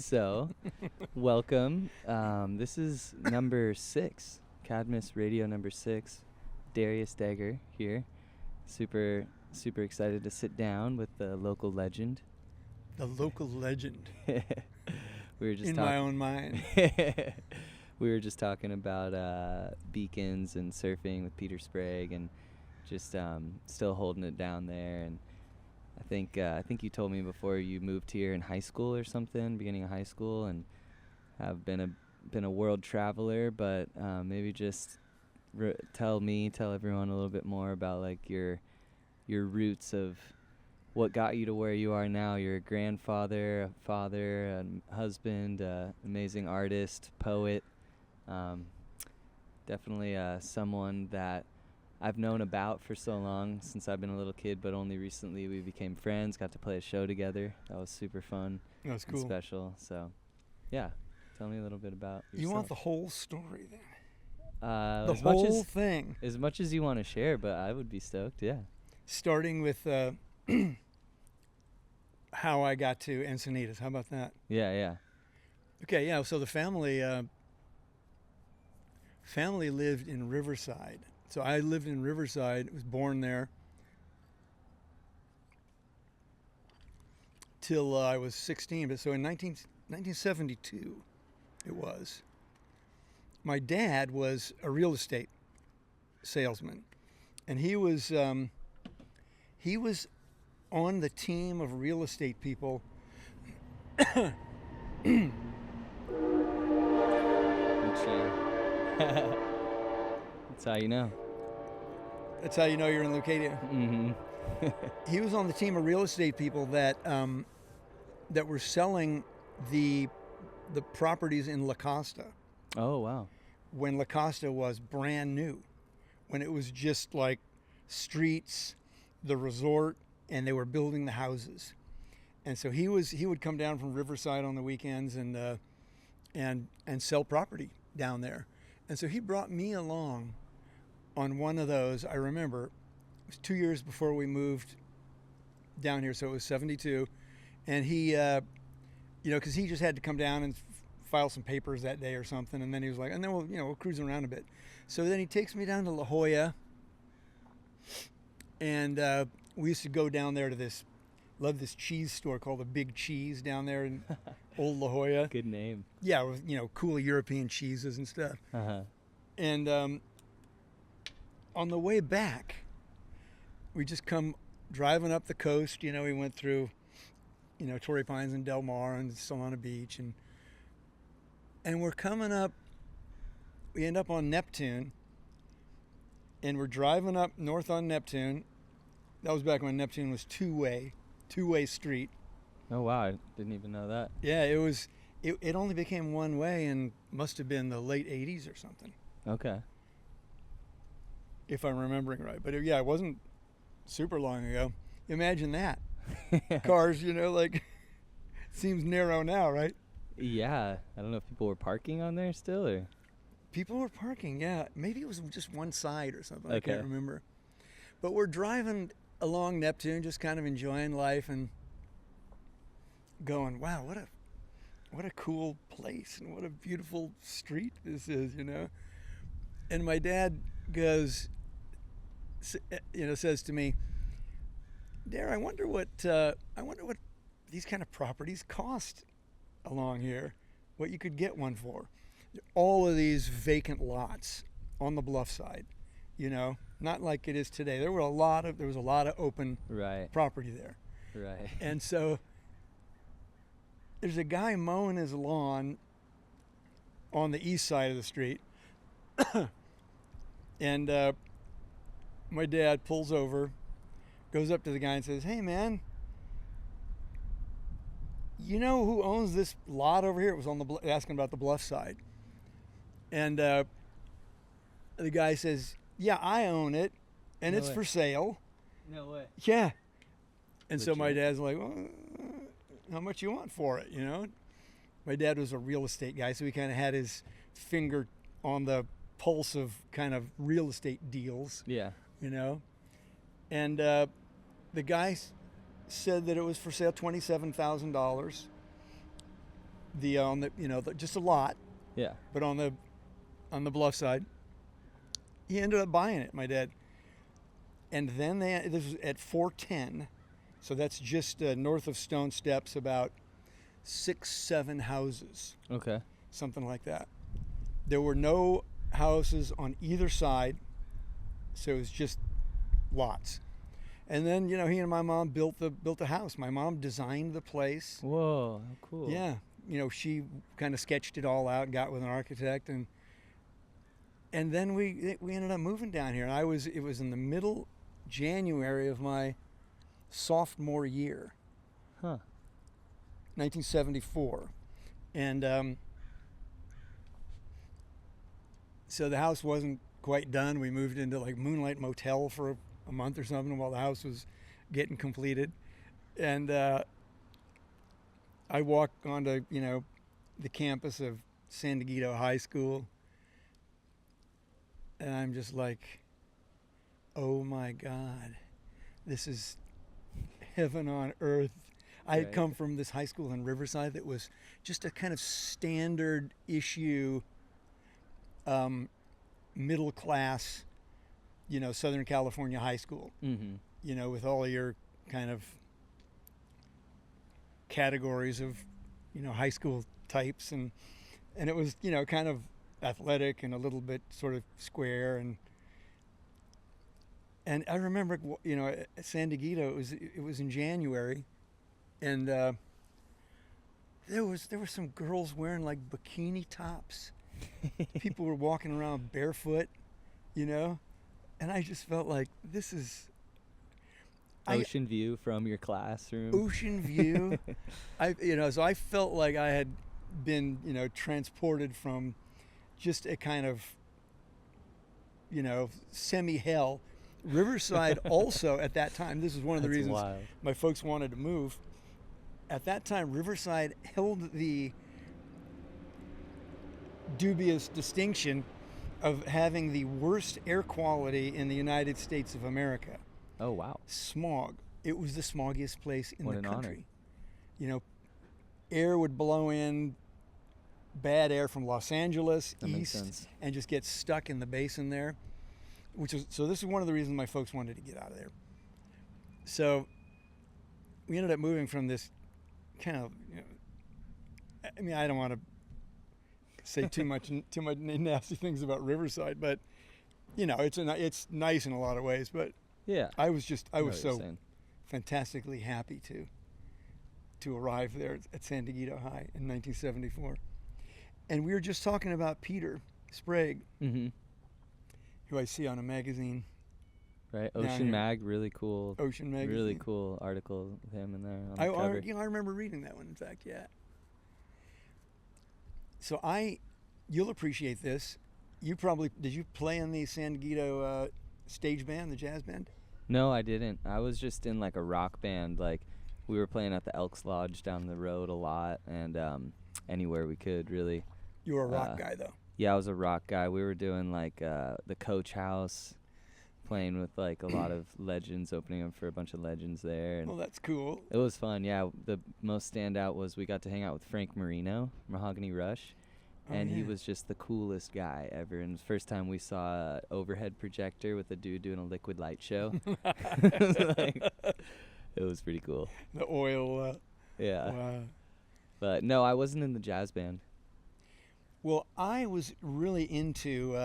So, welcome. This is number 6, Cadmus Radio number 6. Darius Degher here. Super excited to sit down with the local legend. The local legend. We were just in my own mind. We were just talking about beacons and surfing with Peter Sprague, and just still holding it down there. And I think you told me before you moved here in high school or something, beginning of high school, and have been a world traveler. But maybe just tell everyone a little bit more about like your roots of what got you to where you are now. You're a grandfather, a father, a husband, amazing artist, poet. Definitely someone that I've known about for so long, since I've been a little kid, but only recently we became friends, got to play a show together. That was super fun. That was cool. And special. So, yeah, tell me a little bit about yourself. You want the whole story then? The whole thing. As much as you want to share, but I would be stoked, yeah. Starting with how I got to Encinitas. How about that? Yeah. Okay, yeah, so the family lived in Riverside. So I lived in Riverside, was born there till I was 16. But so in 1972 it was. My dad was a real estate salesman, and he was on the team of real estate people. That's how you know. That's how you know you're in Leucadia. Mm-hmm. He was on the team of real estate people that were selling the properties in La Costa. Oh, wow. When La Costa was brand new, when it was just like streets, the resort, and they were building the houses. And so he would come down from Riverside on the weekends and sell property down there. And so he brought me along on one of those. I remember it was 2 years before we moved down here, so it was 72. And he, because he just had to come down and file some papers that day or something, and then he was like, and then we'll cruise around a bit. So then he takes me down to La Jolla, and we used to go down there to this cheese store called the Big Cheese down there in Old La Jolla. Good name. Yeah, with cool European cheeses and stuff. Uh-huh. And on the way back, we just come driving up the coast. We went through, Torrey Pines and Del Mar and Solana Beach, and we're coming up. We end up on Neptune, and we're driving up north on Neptune. That was back when Neptune was two-way street. Oh, wow. I didn't even know that. Yeah, it was. It only became one way, and must have been the late 80s or something. Okay. If I'm remembering right. But it wasn't super long ago. Imagine that. Cars, seems narrow now, right? Yeah. I don't know if people were parking on there still, or... People were parking, yeah. Maybe it was just one side or something. Okay. I can't remember. But we're driving along Neptune, just kind of enjoying life and going, wow, what a cool place and what a beautiful street this is, And my dad goes, says to me, Dare, I wonder what these kind of properties cost along here, what you could get one for. All of these vacant lots on the bluff side, not like it is today. There was a lot of open property there. Right. And so there's a guy mowing his lawn on the east side of the street. And my dad pulls over, goes up to the guy and says, "Hey, man, you know who owns this lot over here?" It was on asking about the bluff side. And the guy says, "Yeah, I own it, and it's for sale." No way. Yeah. And Legit. So my dad's like, "Well, how much you want for it?" My dad was a real estate guy, so he kind of had his finger on the pulse of kind of real estate deals. Yeah. And the guy said that it was for sale $27,000. on the just a lot, Yeah. but on the bluff side. He ended up buying it, my dad. And then this was at 410, so that's just north of Stone Steps, about 6-7 houses, Okay. something like that. There were no houses on either side, so it was just lots. And then he and my mom built the house. My mom designed the place. Whoa, how cool. Yeah, she kind of sketched it all out, got with an architect, and then we ended up moving down here. And it was in the middle January of my sophomore year, 1974, and so the house wasn't quite done. We moved into like Moonlight Motel for a month or something while the house was getting completed, and I walked onto the campus of San Dieguito High School, and I'm just like, oh my God, this is heaven on earth. I had come from this high school in Riverside that was just a kind of standard issue, middle class, Southern California high school, with all your kind of categories of, high school types. And it was, kind of athletic and a little bit sort of square. And I remember, at San Dieguito, it was in January, and there were some girls wearing like bikini tops. People were walking around barefoot, and I just felt like this is Ocean view from your classroom. Ocean view. So I felt like I had been, transported from just a kind of, semi-hell. Riverside also at that time, this is one of the reasons my folks wanted to move. At that time, Riverside held the dubious distinction of having the worst air quality in the United States of America. Oh, wow. Smog. It was the smoggiest place in the country. Honor. Air would blow in, bad air from Los Angeles east, and just get stuck in the basin there. So this is one of the reasons my folks wanted to get out of there. So we ended up moving from this kind of, I don't want to say too much nasty things about Riverside, but it's nice in a lot of ways. But yeah, I was so fantastically happy to arrive there at San Dieguito High in 1974. And we were just talking about Peter Sprague, who I see on a magazine. Right, Ocean Mag, really cool. Ocean Magazine. Really cool article with him in there on the cover. I remember reading that one, in fact, yeah. So you'll appreciate this. Did you play in the San Dieguito stage band, the jazz band? No, I didn't. I was just in like a rock band. Like we were playing at the Elks Lodge down the road a lot, and anywhere we could, really. You were a rock guy, though. Yeah, I was a rock guy. We were doing like the Coach House, playing with like a lot of legends, opening up for a bunch of legends there. And that's cool. It was fun, yeah. The most standout was we got to hang out with Frank Marino, Mahogany Rush, and he was just the coolest guy ever. And the first time we saw an overhead projector with a dude doing a liquid light show. It was pretty cool. The oil. Yeah. Wow. But no, I wasn't in the jazz band. Well, I was really into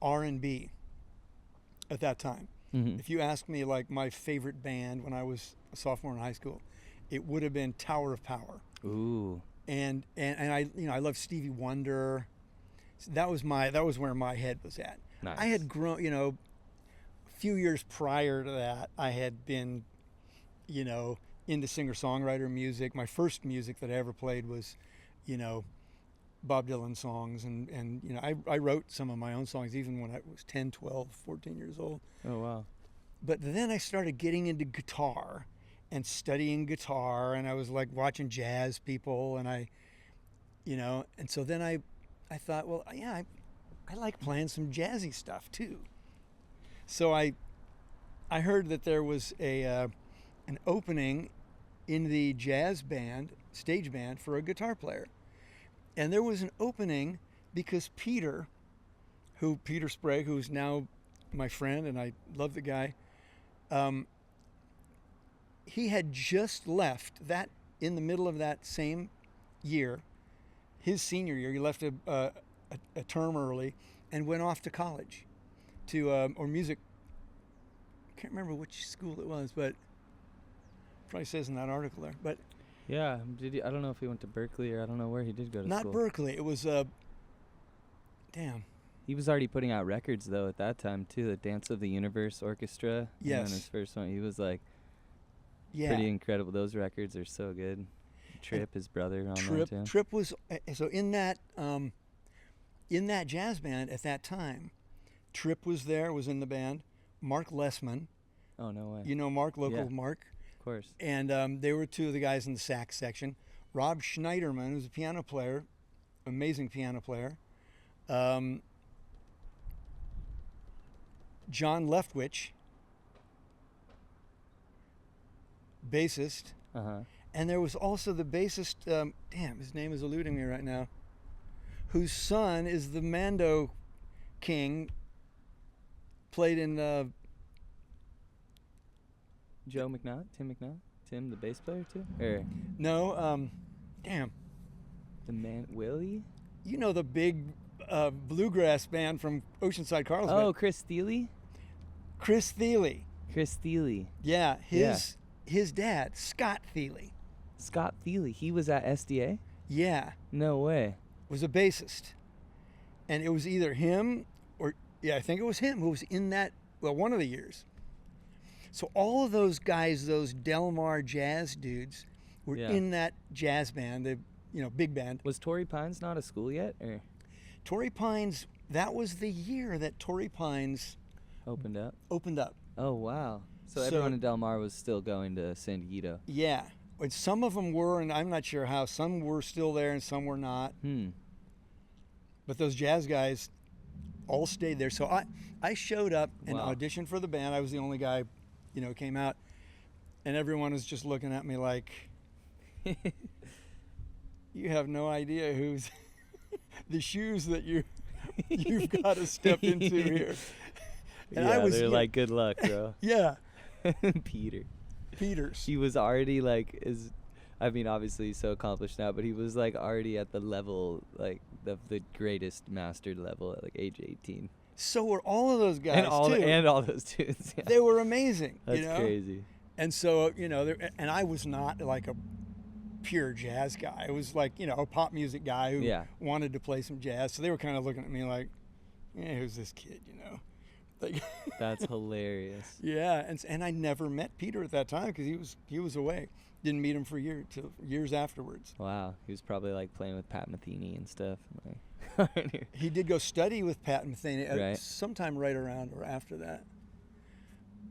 R&B at that time. If you ask me like my favorite band when I was a sophomore in high school, it would have been Tower of Power. Ooh. And I loved Stevie Wonder. So that was where my head was at. Nice. I had grown, a few years prior to that, I had been, into singer-songwriter music. My first music that I ever played was, Bob Dylan songs, and I wrote some of my own songs even when I was 10, 12, 14 years old. Oh, wow. But then I started getting into guitar and studying guitar, and I was like watching jazz people, and and so then I thought, well, yeah, I like playing some jazzy stuff too. So I heard that there was an opening in the jazz band, stage band, for a guitar player. And there was an opening because Peter Sprague, who's now my friend, and I love the guy, he had just left that in the middle of that same year, his senior year. He left a term early and went off to college to or music. I can't remember which school it was, but probably says in that article there. But yeah, I don't know if he went to Berkeley or I don't know where he did go to not school. Berkeley. It was damn. He was already putting out records though at that time too. The Dance of the Universe Orchestra. Yes. And then his first one, he was like Yeah. pretty incredible. Those records are so good. Trippe, his brother, on there too. Trippe was so in that jazz band at that time. Trippe was there, was in the band. Mark Lessman. Oh no way. You know Mark, local Yeah. Mark. Of course. And they were two of the guys in the sax section. Rob Schneiderman, who's a piano player, amazing piano player. John Leftwich, bassist. Uh-huh. And there was also the bassist, damn, his name is eluding me right now, whose son is the Mando King, played in... Joe McNaught? Tim McNaught? Tim, the bass player too? Or No, damn. the man, Willie? You know the big bluegrass band from Oceanside, Carlsbad. Oh, Chris Thile? Chris Thile. Chris Thile. Yeah, his dad, Scott Thile. Scott Thile. He was at SDA? Yeah, No way. was a bassist. And it was either him or, I think it was him who was in that, one of the years. So all of those guys, those Del Mar jazz dudes, were in that jazz band, the big band. Was Torrey Pines not a school yet? Or Torrey Pines, that was the year that Torrey Pines opened up? opened up. Oh, wow. So everyone in Del Mar was still going to San Dieguito. Yeah. And some of them were, and I'm not sure how. Some were still there and some were not. But those jazz guys all stayed there. So I showed up and auditioned for the band. I was the only guy, came out. And everyone was just looking at me like, you have no idea who's the shoes that you've got to step into here. And yeah, they're like, good luck, bro. Yeah. Peters. He was already like, obviously he's so accomplished now, but he was like already at the level, like the greatest mastered level at like age 18. So were all of those guys and all those dudes. Yeah. They were amazing. That's crazy. And so and I was not like a pure jazz guy. I was like a pop music guy who wanted to play some jazz. So they were kind of looking at me like, who's this kid? Like that's hilarious. Yeah, and I never met Peter at that time because he was away. Didn't meet him for years afterwards. Wow, he was probably like playing with Pat Metheny and stuff. He did go study with Pat Metheny sometime right around or after that.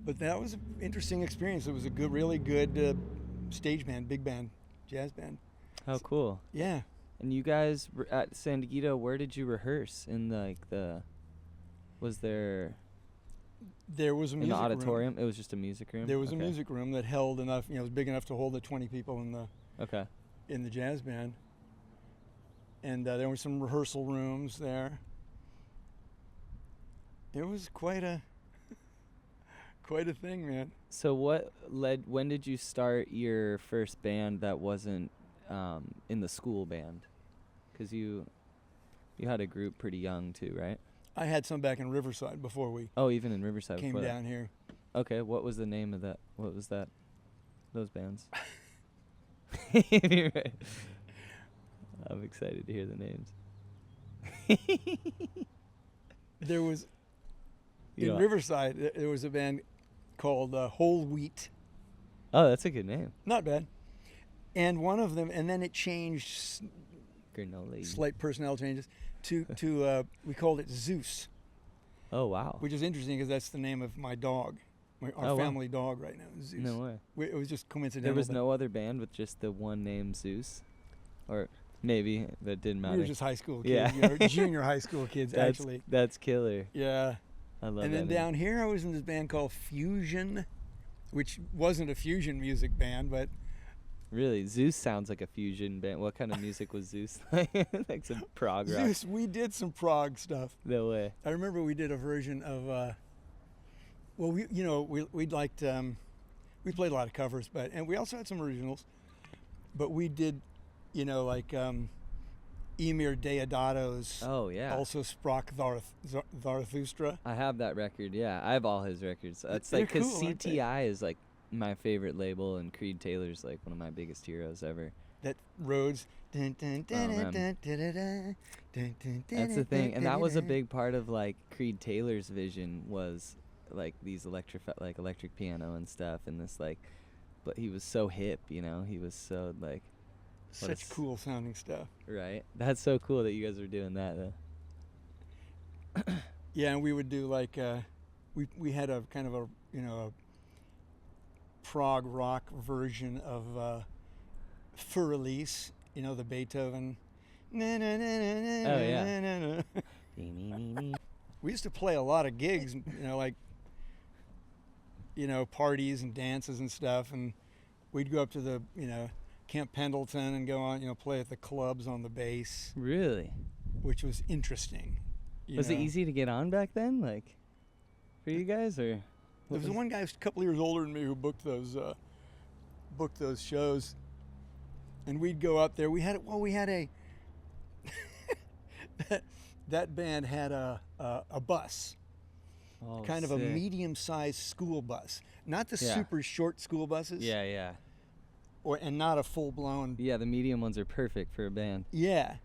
But that was an interesting experience. It was a really good stage band, big band, jazz band. How cool. Yeah. And you guys at San Dieguito, where did you rehearse? Was there... There was a music room. In the auditorium? It was just a music room? There was a music room that held enough, it was big enough to hold the 20 people in the jazz band. And there were some rehearsal rooms there. It was quite a thing, man. So when did you start your first band that wasn't in the school band? Because you had a group pretty young too, right? I had some back in Riverside before we even in Riverside came down here. Okay, what was the name of that? What was that? Those bands? I'm excited to hear the names. There was in Riverside. There was a band called Whole Wheat. Oh, that's a good name. Not bad. And one of them, and then it changed. Granola. Slight personnel changes. To we called it Zeus. Oh, wow. Which is interesting because that's the name of my dog, our family dog right now, Zeus. No way. It was just coincidental. There was no other band with just the one name Zeus? Or maybe, that didn't matter. We were just high school kids, junior high school kids, actually. That's killer. Yeah. I love that. And then down here I was in this band called Fusion, which wasn't a fusion music band, but Really? Zeus sounds like a fusion band. What kind of music was Zeus like? Like some prog rock? Zeus, we did some prog stuff. No way. I remember we did a version of, well, we liked, we played a lot of covers, and we also had some originals, but we did, like Emir Deodato's Oh, yeah. Also Sprach Zarathustra. I have that record, yeah. I have all his records. It's They're like, because cool, aren't they? CTI is like my favorite label, and Creed Taylor's like one of my biggest heroes ever. That Rhodes. That's the thing, and that was a big part of like Creed Taylor's vision, was like these electric piano and stuff, and this like, but he was so hip, he was so like Such cool sounding stuff. Right. That's so cool that you guys were doing that though. Yeah, and we would do like we had a kind of a prog rock version of For Release, the Beethoven. Oh yeah. We used to play a lot of gigs, like parties and dances and stuff, and we'd go up to the Camp Pendleton and go on play at the clubs on the bass. Really? Which was interesting. Was it easy to get on back then, like for you guys, or? There was one guy who's a couple years older than me who booked those shows, and we'd go up there. We had a that band had a bus, kind of sick. a medium-sized school bus, not the Yeah. super short school buses. Yeah. And not a full-blown. Yeah, the medium ones are perfect for a band. Yeah,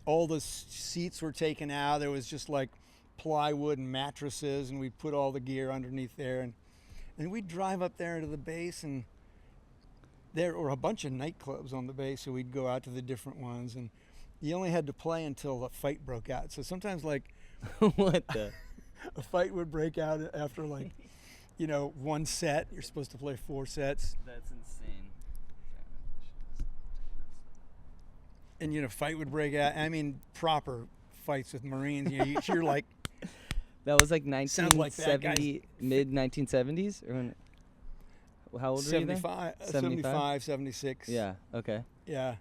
all the seats were taken out. There was just like plywood and mattresses, and we put all the gear underneath there, and we'd drive up there to the base, and there were a bunch of nightclubs on the base, so we'd go out to the different ones, and you only had to play until a fight broke out. So sometimes like What the? a fight would break out after like one set. You're supposed to play 4 sets, That's insane. and fight would break out. I mean, proper fights with Marines. You're like. That was like Sounds like that, 1970, mid 1970s, or when? How old were you then? 75, 76. Yeah. Okay. Yeah.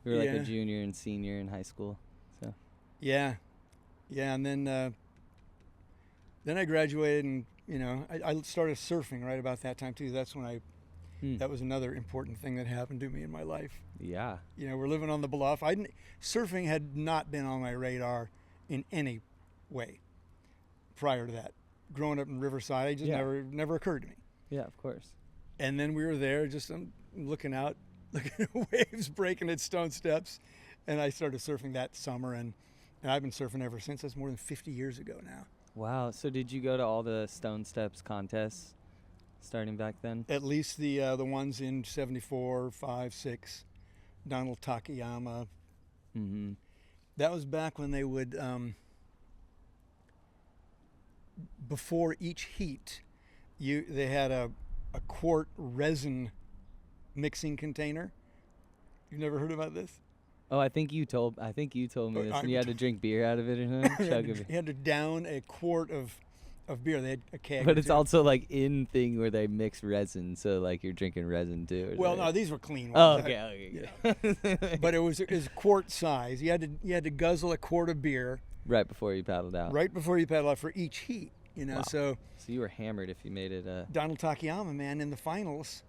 We were like Yeah. a junior and senior in high school. So. Yeah. And then I graduated, and I started surfing right about that time too. That's when that was another important thing that happened to me in my life. Yeah. We're living on the bluff. Surfing had not been on my radar in any way prior to that. Growing up in Riverside, it just never occurred to me. Yeah, of course. And then we were there, just looking out, looking at waves breaking at Stone Steps, and I started surfing that summer, and I've been surfing ever since. That's more than 50 years ago now. Wow. So did you go to all the Stone Steps contests starting back then? At least the ones in 74, 5, 6, Donald Takayama. Mm-hmm. That was back when they would, before each heat, they had a quart resin mixing container. You've never heard about this? Oh, I think you told me this, and you had to drink beer out of it or something. You had to down a quart of beer. They had a keg. But it's also like in thing where they mix resin, so like you're drinking resin too. Well, no, these were clean Oh, ones. okay. But it was quart size. You had to guzzle a quart of beer Right before you paddled out. right before you paddle out for each heat. Wow. So you were hammered if you made it. Donald Takayama, man, in the finals,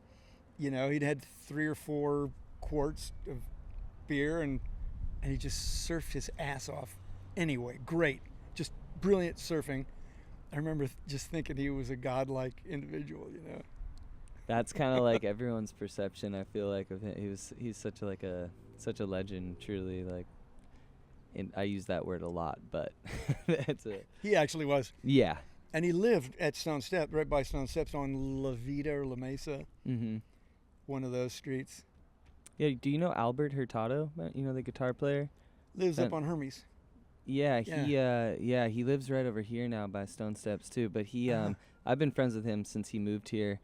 he'd had 3 or 4 quarts of beer, and he just surfed his ass off. Anyway, great, just brilliant surfing. I remember just thinking he was a godlike individual. That's kind of like everyone's perception. I feel like of him. He's such a legend. Truly, like, and I use that word a lot, but He actually was. Yeah. And he lived at Stone Steps, right by Stone Steps on La Vida or La Mesa, Mm-hmm. one of those streets. Yeah. Do you know Albert Hurtado? The guitar player. Lives up on Hermes. Yeah. He lives right over here now by Stone Steps too. But I've been friends with him since he moved here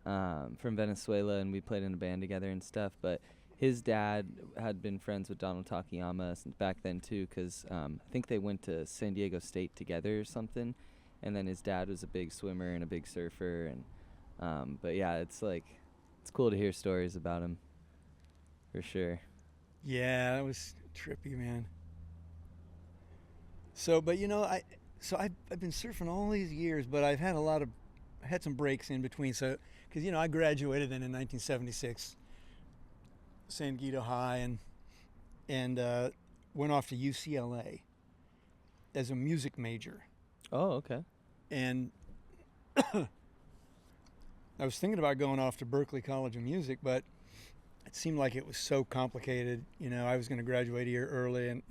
from Venezuela, and we played in a band together and stuff. But his dad had been friends with Donald Takayama since back then too, because I think they went to San Diego State together or something. And then his dad was a big swimmer and a big surfer, and but yeah, it's It's cool to hear stories about him, for sure. Yeah, that was trippy, man. So, but you know, I've been surfing all these years, but I had some breaks in between. So, because you know, I graduated then in 1976, San Dieguito High, and went off to UCLA as a music major. Oh, okay. And I was thinking about going off to Berklee College of Music, but it seemed like it was so complicated. You know, I was going to graduate a year early, and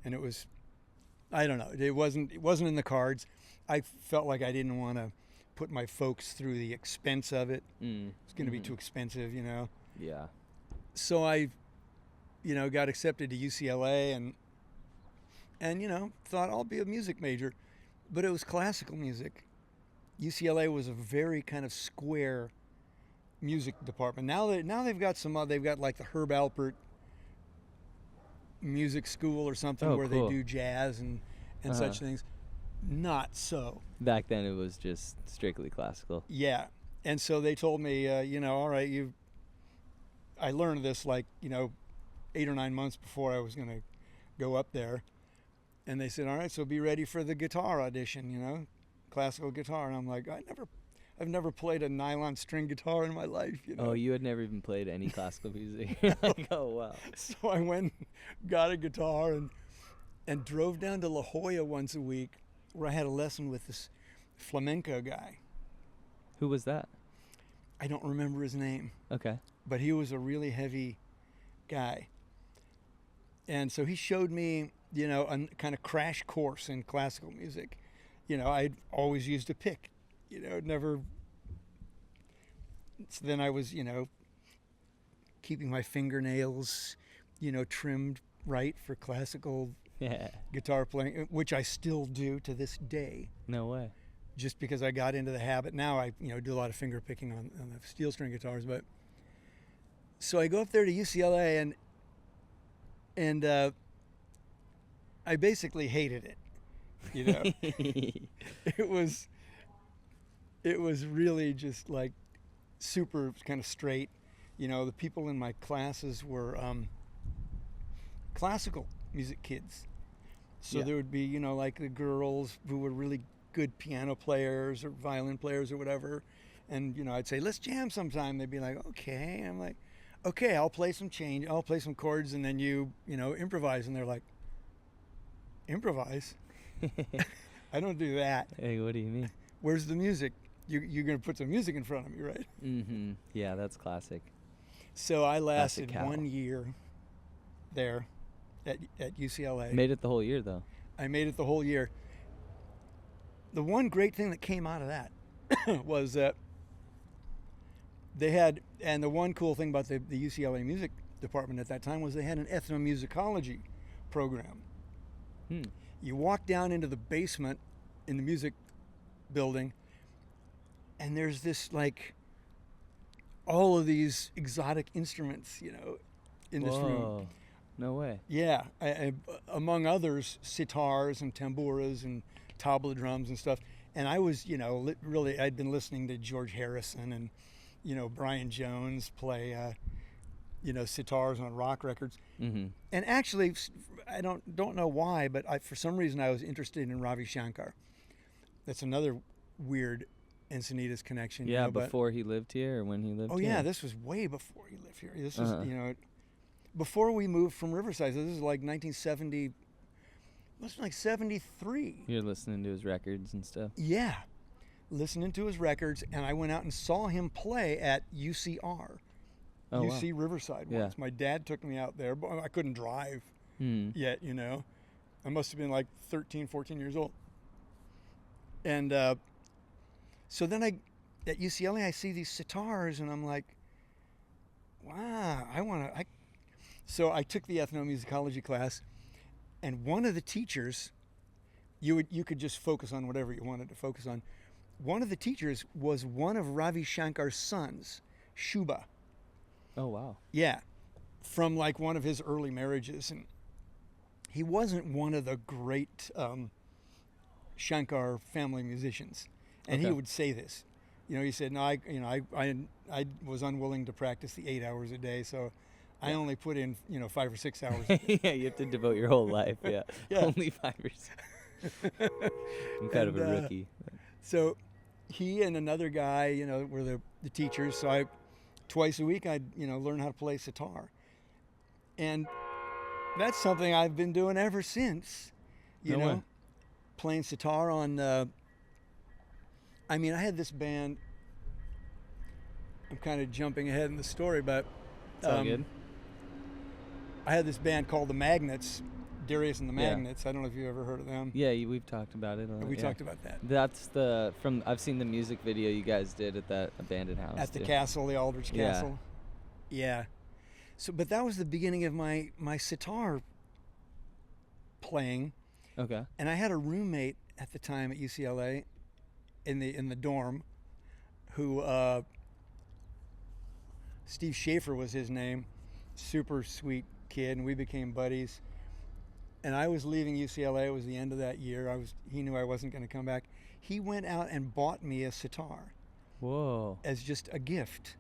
it was, I don't know, it wasn't in the cards. I felt like I didn't want to put my folks through the expense of it. It's going to be too expensive, you know. Yeah. So I, you know, got accepted to UCLA and you know, thought I'll be a music major, but it was classical music. UCLA was a very kind of square music department. Now they've got they've got like the Herb Alpert music school or something where cool. they do jazz and such things. Not so. Back then it was just strictly classical. Yeah. And so they told me, you know, all right, I learned this like, you know, 8 or 9 months before I was going to go up there. And they said, all right, so be ready for the guitar audition, you know, classical guitar. And I'm like, I've never played a nylon string guitar in my life, you know. Oh, you had never even played any classical music. Like, oh, wow. So I went, got a guitar and drove down to La Jolla once a week where I had a lesson with this flamenco guy. Who was that? I don't remember his name. Okay. But he was a really heavy guy. And so he showed me, you know, a kind of crash course in classical music. You know, I'd always used a pick, you know, never. So then I was, you know, keeping my fingernails, you know, trimmed right for classical guitar playing, which I still do to this day. No way. Just because I got into the habit. Now I, you know, do a lot of finger picking on the steel string guitars. But so I go up there to UCLA and I basically hated it. You know, it was really just like super kind of straight. You know, the people in my classes were classical music kids. So there would be, you know, like the girls who were really good piano players or violin players or whatever. And, you know, I'd say, let's jam sometime. They'd be like, okay. And I'm like, okay, I'll play some chords and then you know, improvise. And they're like, improvise? I don't do that. Hey, what do you mean? Where's the music? You're going to put some music in front of me, right? Mm-hmm. Yeah, that's classic. So I lasted 1 year there at UCLA. Made it the whole year, though. I made it the whole year. The one great thing that came out of that was that they had, and the one cool thing about the UCLA music department at that time was they had an ethnomusicology program. You walk down into the basement in the music building, and there's this like all of these exotic instruments, you know, in this room. No way. Yeah, among others, sitars and tamburas and tabla drums and stuff. And I was, you know, really, I'd been listening to George Harrison and, you know, Brian Jones play, you know, sitars on rock records. Mm-hmm. And actually, I don't know why, but for some reason I was interested in Ravi Shankar. That's another weird Encinitas connection. Yeah, you know, before he lived here or when he lived here? Oh, yeah, this was way before he lived here. This was, you know, before we moved from Riverside. So this is like 1970, must have been like 73. You're listening to his records and stuff? Yeah, listening to his records, and I went out and saw him play at UCR. UC Riverside once. My dad took me out there, but I couldn't drive yet, you know. I must have been like 13, 14 years old. And so then at UCLA, I see these sitars, and I'm like, wow, So I took the ethnomusicology class, and one of the teachers, you could just focus on whatever you wanted to focus on. One of the teachers was one of Ravi Shankar's sons, Shubha. Oh, wow. Yeah, from like one of his early marriages. And he wasn't one of the great Shankar family musicians. And he would say this, he said, no, I was unwilling to practice the 8 hours a day, so I only put in, 5 or 6 hours. Yeah, you have to devote your whole life. Yeah, Yeah. Only 5 or 6. I'm kind of a rookie. So he and another guy, were the teachers. So twice a week, I'd, learn how to play sitar. And that's something I've been doing ever since, No way. playing sitar on, I had this band. I'm kind of jumping ahead in the story, but It's all good. I had this band called the Magnets, Darius and the Yeah. Magnets. I don't know if you ever heard of them. Yeah, we've talked about it. We talked about that. That's I've seen the music video you guys did at that abandoned house. At the too. castle, the Aldrich Yeah. Castle. Yeah. So, but that was the beginning of my sitar playing, Okay. and I had a roommate at the time at UCLA, in the dorm, who Steve Schaefer was his name, super sweet kid, and we became buddies. And I was leaving UCLA. It was the end of that year. He knew I wasn't going to come back. He went out and bought me a sitar Whoa. as just a gift.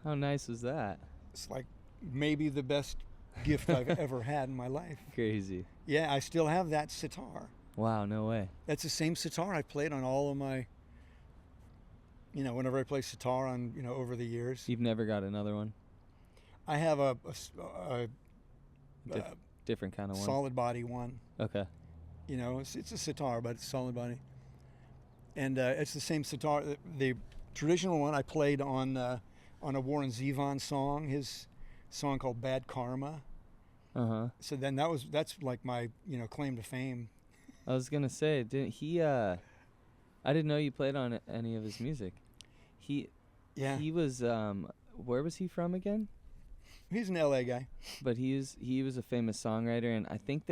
How nice was that? It's like maybe the best gift I've ever had in my life. Crazy. Yeah, I still have that sitar. Wow, no way. That's the same sitar I played on all of my, whenever I play sitar on, over the years. You've never got another one? I have a Different kind of one? solid body one. Okay. It's a sitar, but it's solid body. And it's the same sitar. The traditional one I played on a Warren Zevon song, his song called Bad Karma. Uh-huh. So then that's like my, claim to fame. I was going to say, didn't he, I didn't know you played on any of his music. Yeah. He was, where was he from again? He's an LA guy. But he was a famous songwriter, and I think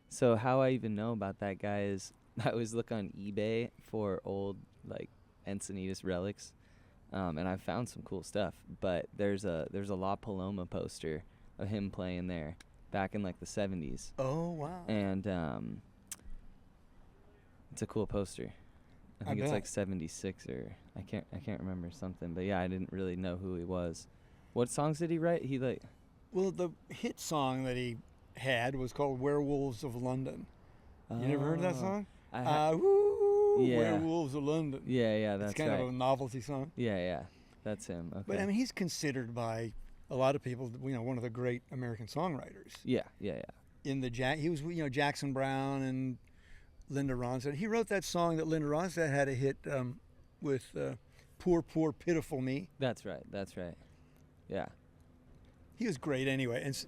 so how I even know about that guy is I always look on eBay for old, like, Encinitas relics, and I found some cool stuff, but there's a La Paloma poster of him playing there back in, like, the 70s. Oh, wow. And it's a cool poster. I think it's bet. like 76 or I can't remember something, but yeah, I didn't really know who he was. What songs did he write? Well, the hit song that he had was called Werewolves of London. You never heard that song? Yeah. Werewolves of London. Yeah, that's It's kind right. of a novelty song. Yeah, that's him. Okay. But he's considered by a lot of people, one of the great American songwriters. Yeah. In the he was, Jackson Browne and Linda Ronstadt. He wrote that song that Linda Ronstadt had a hit with "Poor, Poor, Pitiful Me." That's right. Yeah. He was great anyway, and So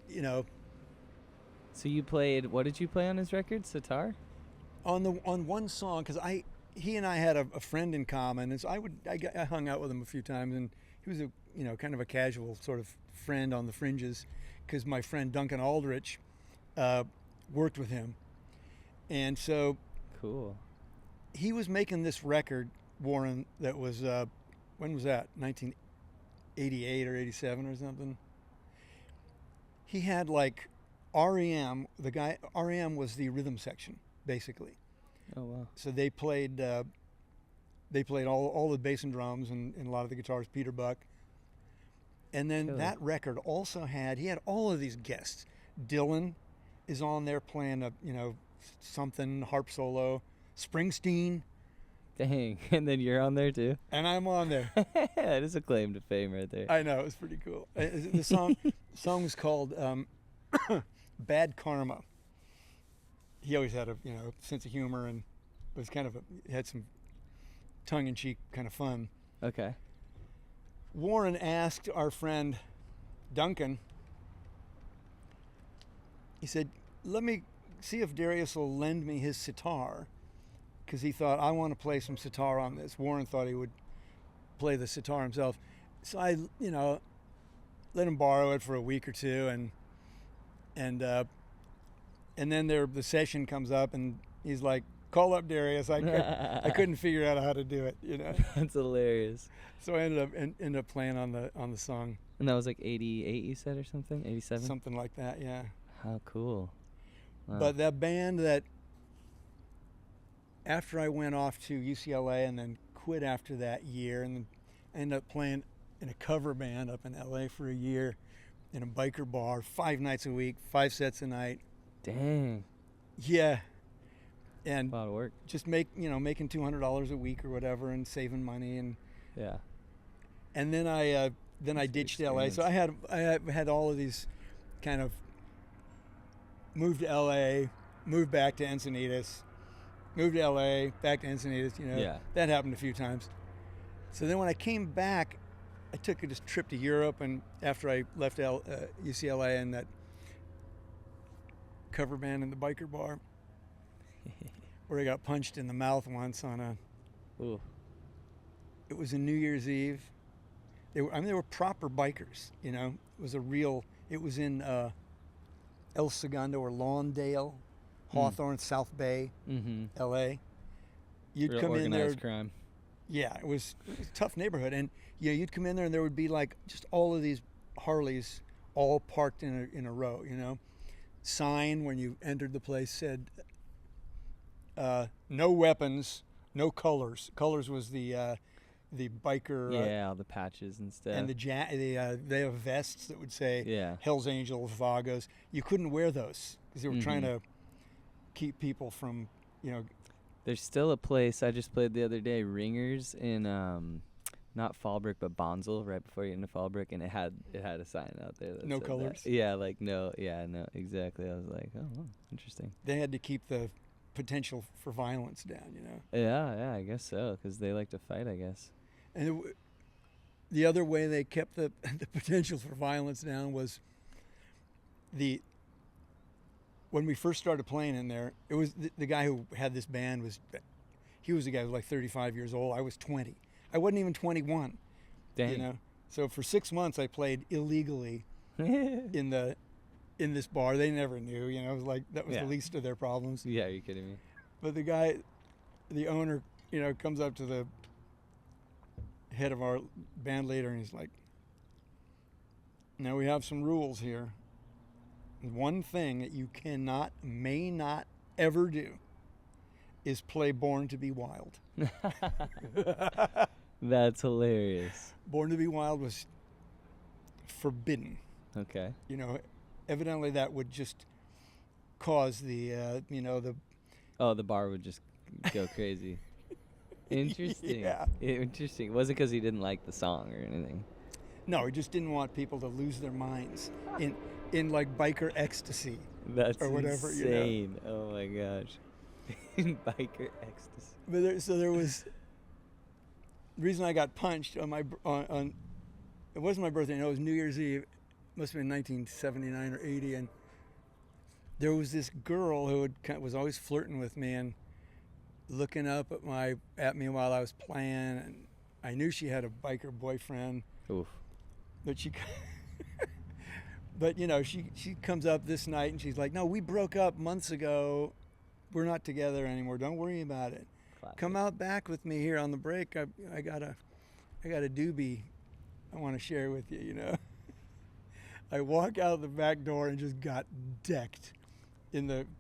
you played? What did you play on his record? Sitar? on one song, because he and I had a friend in common, and so I hung out with him a few times, and he was a kind of a casual sort of friend on the fringes, because my friend Duncan Aldrich worked with him, and so Cool. he was making this record, Warren, that was when was that? 1988 or 87 or something. He had like REM. REM was the rhythm section, basically. Oh wow. So they played all the bass and drums and a lot of the guitars, Peter Buck. And then Cool. that record also had all of these guests. Dylan is on there playing a something harp solo. Springsteen, Dang. And then you're on there too. and I'm on there. That is a claim to fame right there. I know, it was pretty cool. The song was called "Bad Karma." He always had a sense of humor and was had some tongue-in-cheek kind of fun. Okay. Warren asked our friend Duncan. He said, "Let me see if Darius will lend me his sitar," because he thought, I want to play some sitar on this. Warren thought he would play the sitar himself. So I, let him borrow it for a week or two, and then the session comes up, and he's like, "Call up Darius." I couldn't figure out how to do it, That's hilarious. So I ended up playing on the song, And that was like 88, you said, or something? 87? something like that, yeah. How cool. Wow. But that band that, after I went off to UCLA and then quit after that year, and then I ended up playing in a cover band up in LA for a year in a biker bar, 5 nights a week, 5 sets a night. Dang. Yeah. And A lot of work. just making $200 a week or whatever, and saving money, and Yeah. and then I ditched LA. So I had all of these kind of moved to LA, moved back to Encinitas, moved to LA, back to Encinitas. Yeah. That happened a few times. So then when I came back, I took a trip to Europe, and after I left UCLA and that cover band in the biker bar, where I got punched in the mouth once on a. Ooh. It was a New Year's Eve. They were proper bikers. It was It was in El Segundo or Lawndale, Hawthorne, South Bay, L.A. You'd Real come in there. organized crime. Yeah, it was a tough neighborhood, and you'd come in there, and there would be like just all of these Harleys all parked in a row. Sign when you entered the place said, "No weapons, no colors." Colors was the biker. Yeah, all the patches and stuff. And they have vests that would say Hell's Angels, Vagos. You couldn't wear those because they were trying to keep people from, There's still a place I just played the other day, Ringers, in not Fallbrook but Bonsall, right before you get into Fallbrook, and it had a sign out there that no said colors. That. Yeah, like no, exactly. I was like, oh, interesting. They had to keep the potential for violence down, Yeah, I guess so, because they like to fight, I guess. And the other way they kept the potential for violence down was when we first started playing in there, it was the guy who had this band he was the guy who was like 35 years old. I was 20. I wasn't even 21. Dang. So for 6 months I played illegally in this bar. They never knew, it was like that was the least of their problems. Yeah, are you kidding me? But the owner, comes up to the head of our band leader, and he's like, "Now we have some rules here. One thing that you may not ever do is play Born to Be Wild." That's hilarious. Born to Be Wild was forbidden. Okay. Evidently that would just cause the the bar would just go crazy. Interesting. Yeah. Interesting. It wasn't because he didn't like the song or anything. No, he just didn't want people to lose their minds in like biker ecstasy. That's or whatever, insane. Oh my gosh. Biker ecstasy. But there was the reason I got punched on it wasn't my birthday. No, it was New Year's Eve. It must have been 1979 or 80, and there was this girl who was always flirting with me and looking up at me while I was playing, and I knew she had a biker boyfriend. Oof. But she comes up this night and she's like, "No, we broke up months ago. We're not together anymore. Don't worry about it. Classic. Come out back with me here on the break. I got a doobie I want to share with you." I walk out the back door and just got decked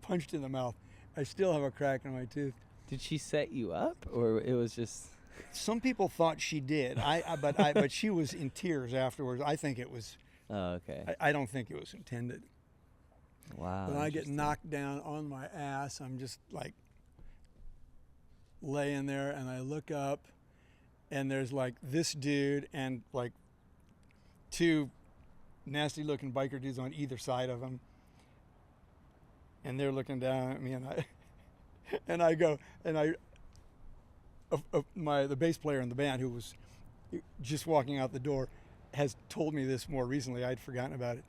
punched in the mouth. I still have a crack in my tooth. Did she set you up, or it was just? Some people thought she did. But she was in tears afterwards. I think it was. Oh, okay. I don't think it was intended. Wow. When I get knocked down on my ass, I'm just like laying there, and I look up, and there's like this dude and like 2 nasty-looking biker dudes on either side of him, and they're looking down at me, and I go, and the bass player in the band, who was just walking out the door, has told me this more recently. I'd forgotten about it.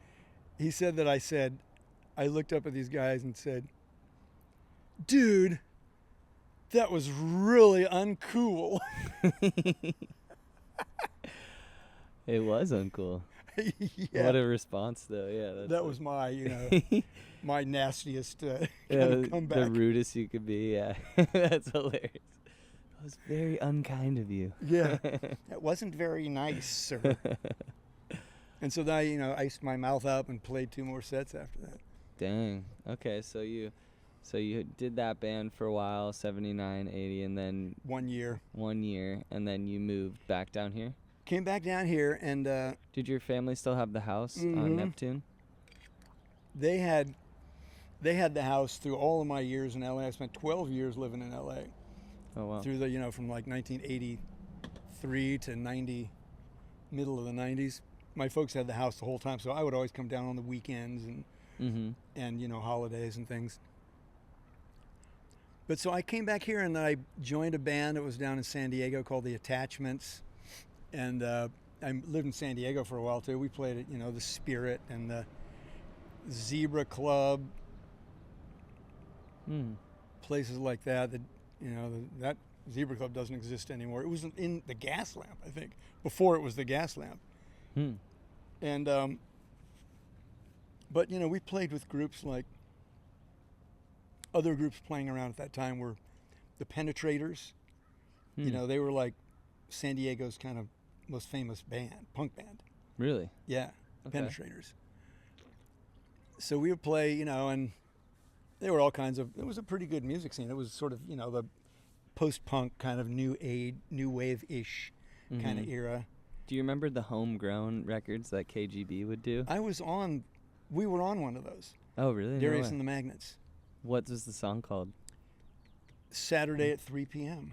He said that I looked up at these guys and said, "Dude, that was really uncool." It was uncool. Yeah. What a response, though. Yeah. That was my, my nastiest kind of comeback. The rudest you could be. Yeah. That's hilarious. That was very unkind of you. Yeah. It wasn't very nice, sir. And so then I iced my mouth up and played 2 more sets after that. Dang. Okay, so you So you did that band for a while, 79, 80, and then 1 year. 1 year, and then you moved back down here? Came back down here, and Did your family still have the house Mhm. on Neptune? they had the house through all of my years in LA. I spent 12 years living in LA. Oh, wow. Through from like 1983 to middle of the 90s. My folks had the house the whole time, so I would always come down on the weekends and Mm-hmm. holidays and things. But so I came back here and I joined a band that was down in San Diego called The Attachments, and I lived in San Diego for a while too. We played at the Spirit and the Zebra Club, places like that. That Zebra Club doesn't exist anymore. It was in the Gas Lamp, I think, before it was the Gas Lamp. And but we played with groups like other groups playing around at that time were the Penetrators. They were like San Diego's kind of most famous punk band. Really? Yeah, Okay. Penetrators. So we would play, and there were all kinds of. It was a pretty good music scene. It was sort of the post-punk kind of new wave-ish kind of era. Do you remember the homegrown records that KGB would do? We were on one of those. Oh, really? Darius No way. and the Magnets. What was the song called? Saturday at 3 p.m.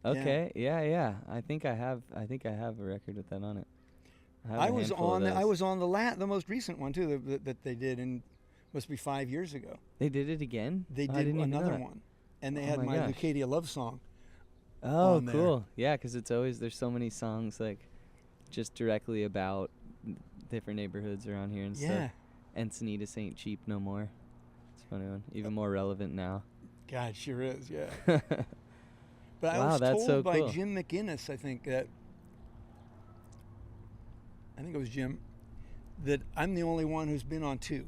Okay, yeah. I think I have a record with that on it. I was on the most recent one too that they did, and must be 5 years ago. They did it again? They Oh, I did didn't even know another that. one, and they Oh had my my gosh. Leucadia Love Song. Oh, on there. cool. Yeah, because it's always, there's so many songs like just directly about different neighborhoods around here and Yeah. stuff. Encinitas ain't cheap no more. It's a funny one. Even more relevant now. God, sure is, yeah. But I Wow, was that's told so by cool. Jim McInnes, I think it was Jim, that I'm the only one who's been on two.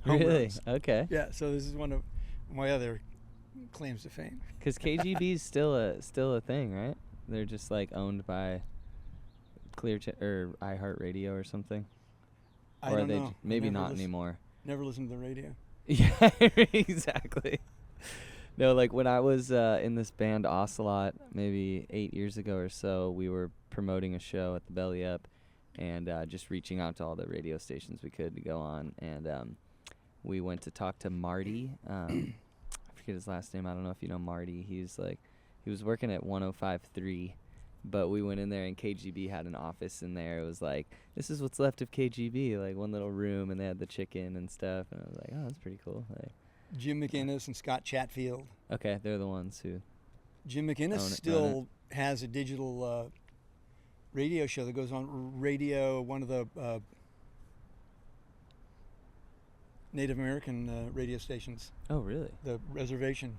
home Really? runs. Okay. Yeah, so this is one of my other claims to fame. Because KGB's still a thing, right? They're just like owned by or iHeartRadio or something. I Or don't are they know. maybe not anymore. Never listened to the radio. Yeah, exactly. No, like when I was in this band Ocelot, maybe 8 years ago or so, we were promoting a show at the Belly Up, and just reaching out to all the radio stations we could to go on, and we went to talk to Marty. I forget his last name. I don't know if you know Marty. He was working at 105.3. But we went in there, and KGB had an office in there. It was like, this is what's left of KGB, like one little room, and they had the chicken and stuff. And I was like, oh, that's pretty cool. Like, Jim McInnes and Scott Chatfield. okay, they're the ones who. Jim McInnes Own it. still has a digital radio show that goes on radio, one of the Native American radio stations, Oh, really? the reservation.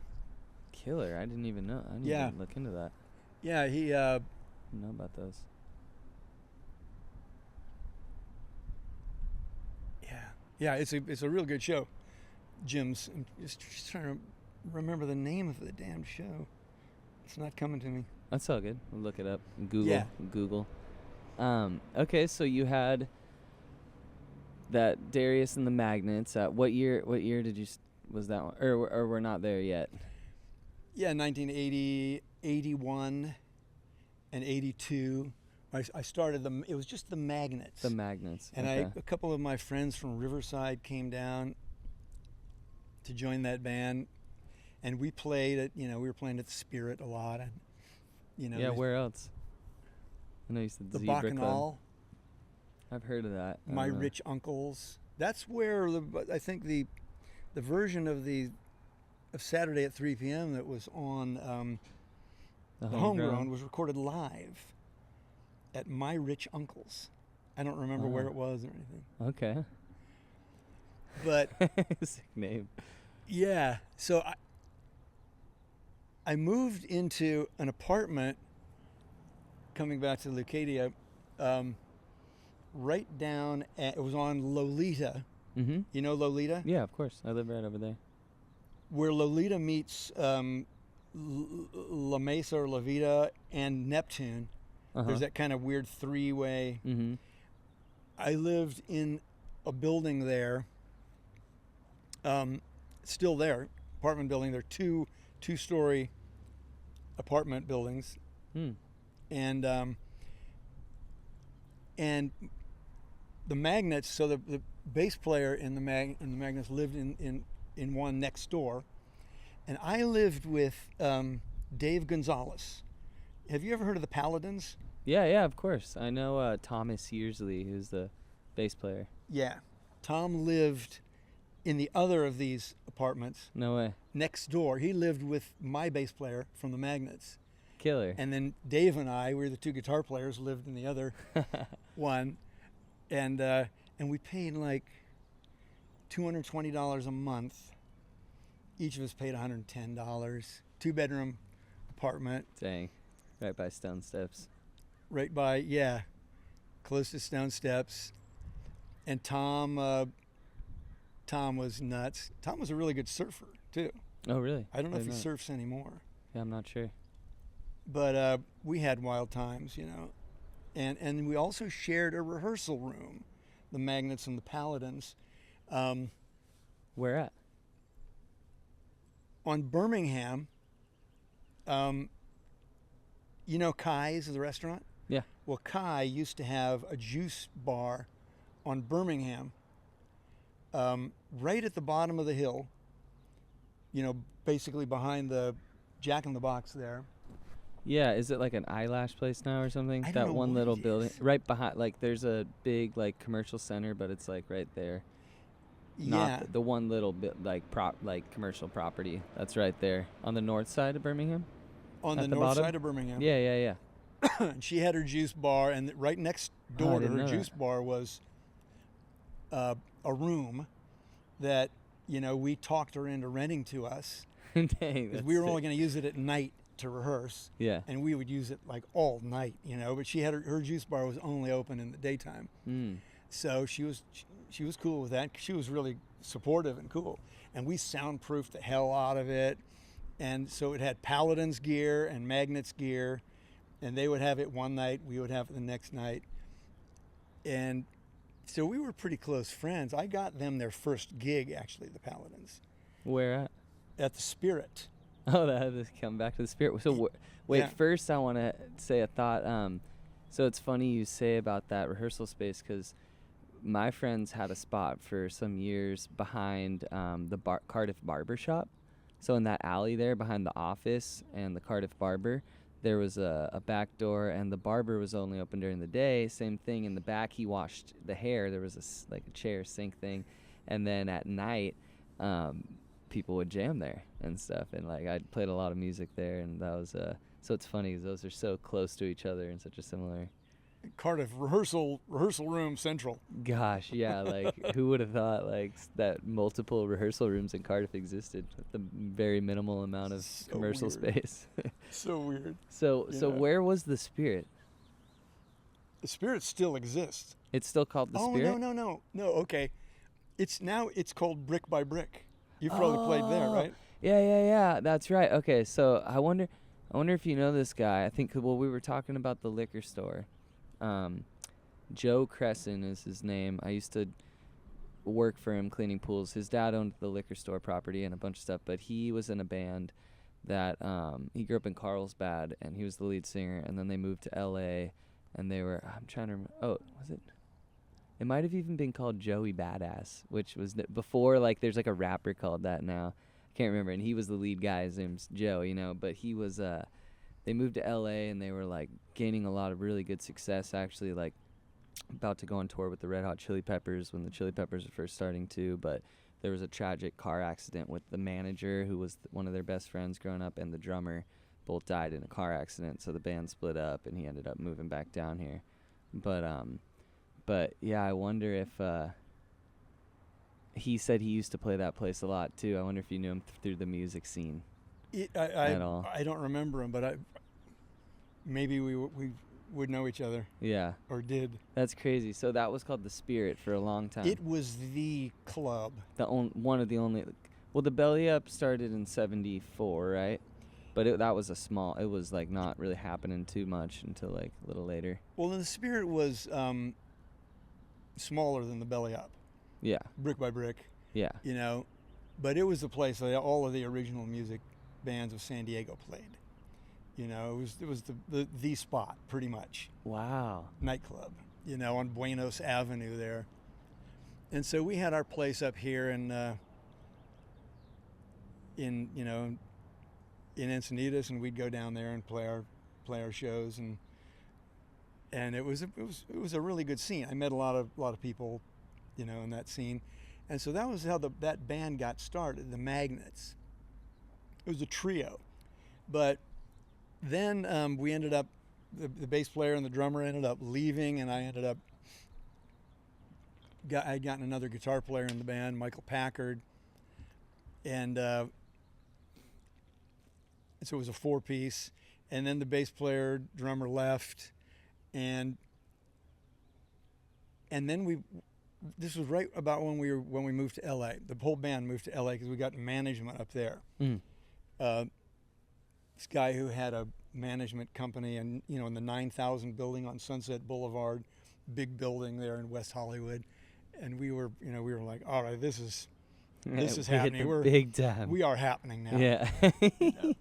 Killer. I didn't even know. I didn't Yeah. even look into that. Yeah, he I didn't know about those. yeah, it's a real good show. Jim's. I'm just trying to remember the name of the damn show. It's not coming to me. That's all good. We'll look it up. Google. Yeah. Google. Okay, so you had that Darius and the Magnets. What year did you was that one? Or we're not there yet. Yeah, 1980, 81, and 82. I started them. It was just the Magnets. The Magnets. And okay. a couple of my friends from Riverside came down to join that band, and we played at, we were playing at the Spirit a lot, and Yeah, where else? I know you said the Zebra Club. Bacchanal, I've heard of that. I My don't know. Rich Uncles. That's where I think the version of Saturday at 3 p.m. that was on The the Homegrown was recorded live at My Rich Uncles. I don't remember where it was or anything. Okay. But Sick name. yeah, so I moved into an apartment, coming back to Leucadia, right down it was on Lolita. Mm-hmm. You know Lolita? Yeah, of course. I live right over there. Where Lolita meets La Mesa or La Vida and Neptune. Uh-huh. There's that kind of weird three-way. Mm-hmm. I lived in a building there still there, apartment building. They're two-story apartment buildings, and the Magnets. So the bass player in the Magnets lived in one next door, and I lived with Dave Gonzalez. Have you ever heard of the Paladins? Yeah, of course. I know Thomas Yearsley, who's the bass player. Yeah, Tom lived in the other of these apartments. No way. Next door, he lived with my bass player from the Magnets. Killer. And then Dave and I, we were the two guitar players, lived in the other one, and we paid like $220 a month. Each of us paid $110. 2-bedroom apartment. Dang. Right by Stone Steps. Right by, close to Stone Steps. And Tom was nuts. Tom was a really good surfer too. Oh, really? I don't know if he surfs anymore. Yeah, I'm not sure. But we had wild times, you know. And we also shared a rehearsal room, the Magnets and the Paladins. Where at? On Birmingham, you know Kai's, the restaurant? Yeah. Well, Kai used to have a juice bar on Birmingham, right at the bottom of the hill, you know, basically behind the Jack in the Box there. Yeah, is it like an eyelash place now or something? I don't that know one what little it building is. right behind, like there's a big like commercial center, but it's like right there. Yeah. Not the one little bit like commercial property that's right there on the north side of Birmingham. On the At north bottom? side of Birmingham. Yeah. And she had her juice bar, and right next door to didn't her know juice bar was a room that, you know, we talked her into renting to us. Dang, Because that's we were sick. only going to use it at night to rehearse. Yeah. And we would use it like all night, you know. But she had her juice bar was only open in the daytime. So she was cool with that. She was really supportive and cool. And we soundproofed the hell out of it. And so it had Paladins gear and Magnets gear. And they would have it one night, we would have it the next night. And so we were pretty close friends. I got them their first gig, actually, the Paladins, Where at? at the Spirit. Oh, that had to come back to the spirit. So wait, Yeah. first I want to say a thought. So it's funny you say about that rehearsal space because my friends had a spot for some years behind the Cardiff Barber Shop. So in that alley there behind the office and the Cardiff Barber, there was a back door, and the barber was only open during the day. Same thing in the back. He washed the hair. There was like a chair sink thing, and then at night, people would jam there and stuff. And like I played a lot of music there, and that was so it's funny 'cause those are so close to each other and such a similar. Cardiff rehearsal room central. Gosh, yeah, like who would have thought like that multiple rehearsal rooms in Cardiff existed with the very minimal amount of So commercial weird. space. So weird. So Yeah. where was the Spirit? The Spirit still exists. It's still called the Spirit? No. Okay. It's called Brick by Brick. You probably played there, right? Yeah. That's right. Okay, so I wonder if you know this guy. I think we were talking about the liquor store. Joe Crescent is his name. I used to work for him cleaning pools. His dad owned the liquor store property and a bunch of stuff, but he was in a band that he grew up in Carlsbad, and he was the lead singer, and then they moved to LA, and they were, I'm trying to remember, was it? It might have even been called Joey Badass, which was before, like, there's like a rapper called that now. I can't remember, and he was the lead guy. His name's Joe, you know, but he was, they moved to LA, and they were, like, gaining a lot of really good success, actually, like, about to go on tour with the Red Hot Chili Peppers when the Chili Peppers were first starting to, but there was a tragic car accident with the manager, who was one of their best friends growing up, and the drummer. Both died in a car accident, so the band split up, and he ended up moving back down here. But yeah, I wonder if he said he used to play that place a lot too. I wonder if you knew him through the music scene at all. I don't remember him, but maybe we would know each other. Yeah, Or did. that's crazy. So that was called the Spirit for a long time. It was the club. One of the only. Well, the Belly Up started in '74, right? But that was it was like not really happening too much until like a little later. Well, the Spirit was smaller than the Belly Up, Yeah, brick by brick. yeah. You know, But it was the place that all of the original music bands of San Diego played. You know, it was the spot, pretty much. Wow. Nightclub, you know, on Buenos Avenue there. And so we had our place up here in you know, in Encinitas, and we'd go down there and play our shows, and it was a really good scene. I met a lot of people, you know, in that scene. And so that was how that band got started, the Magnets. It was a trio. But then we ended up, the bass player and the drummer ended up leaving, and I had gotten another guitar player in the band, Michael Packard. And so it was a 4-piece. And then the bass player, drummer left. And then this was right about when we moved to LA. The whole band moved to LA because we got management up there. This guy who had a management company, and you know, in the 9,000 building on Sunset Boulevard, big building there in West Hollywood, and we were like, all right, this is happening. We're big time. We are happening now. Yeah. You know?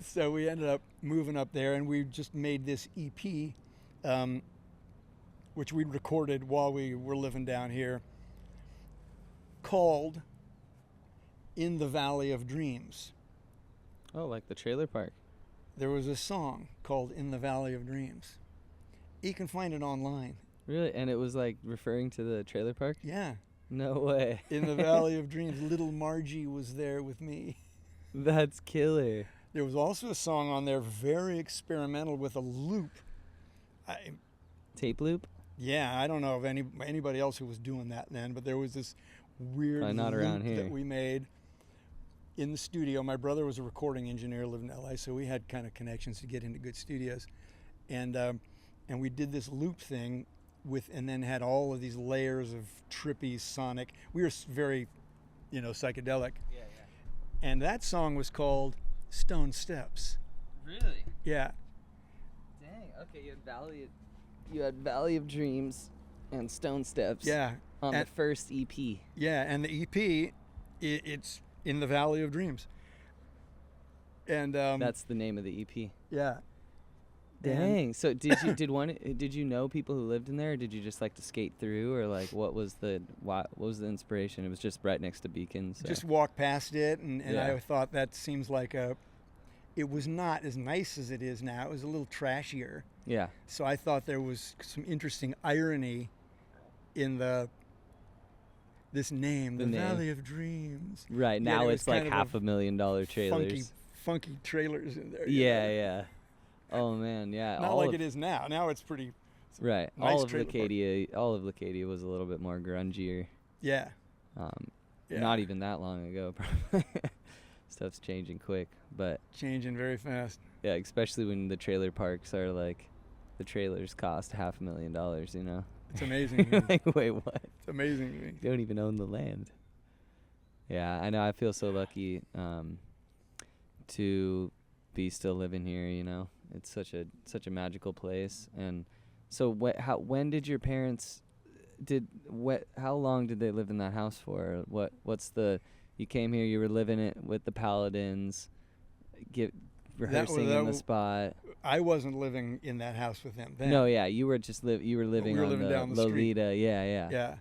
So we ended up moving up there, and we just made this EP, which we'd recorded while we were living down here, called In the Valley of Dreams. Oh, like the trailer park. There was a song called In the Valley of Dreams. You can find it online. Really? And it was like referring to the trailer park? Yeah. No way. In the Valley of Dreams, little Margie was there with me. That's killer. There was also a song on there, very experimental, with a loop. Tape loop? Yeah, I don't know of anybody else who was doing that then, but there was this weird not loop around here. that we made in the studio. My brother was a recording engineer, lived in LA, so we had kind of connections to get into good studios. And we did this loop thing and then had all of these layers of trippy sonic. We were very, you know, psychedelic. Yeah. And that song was called Stone Steps. Really? Yeah. Dang. Okay, you had Valley of Dreams and Stone Steps. Yeah. On the first EP. Yeah, and the EP, it's In the Valley of Dreams. And that's the name of the EP. Yeah. Dang. So did you know people who lived in there, or did you just like to skate through, or like what was the inspiration? It was just right next to Beacon. So. Just walk past it, and Yeah. I thought that seems like it was not as nice as it is now. It was a little trashier. Yeah. So I thought there was some interesting irony in this name, the name. Valley of Dreams. Right. Yeah, Now it it's was like kind of $500,000 trailers. Funky trailers in there. Yeah. Oh man, yeah. Not like it is now. Now it's pretty. Right. Nice all of trailer park. Leucadia was a little bit more grungier. Yeah. Yeah. Not even that long ago, probably. Stuff's changing quick, but Changing very fast. yeah, especially when the trailer parks are like, the trailers cost $500,000. You know. It's amazing. to me. Like, wait, what? It's amazing to me. You don't even own the land. Yeah, I know. I feel so lucky to be still living here. You know, it's such a magical place. And so, when did your parents how long did they live in that house for? You came here, you were living it with the Paladins, rehearsing in the spot. I wasn't living in that house with them then. No, yeah, you were just you were living We were on living the down the street. Lolita. Yeah. Yeah.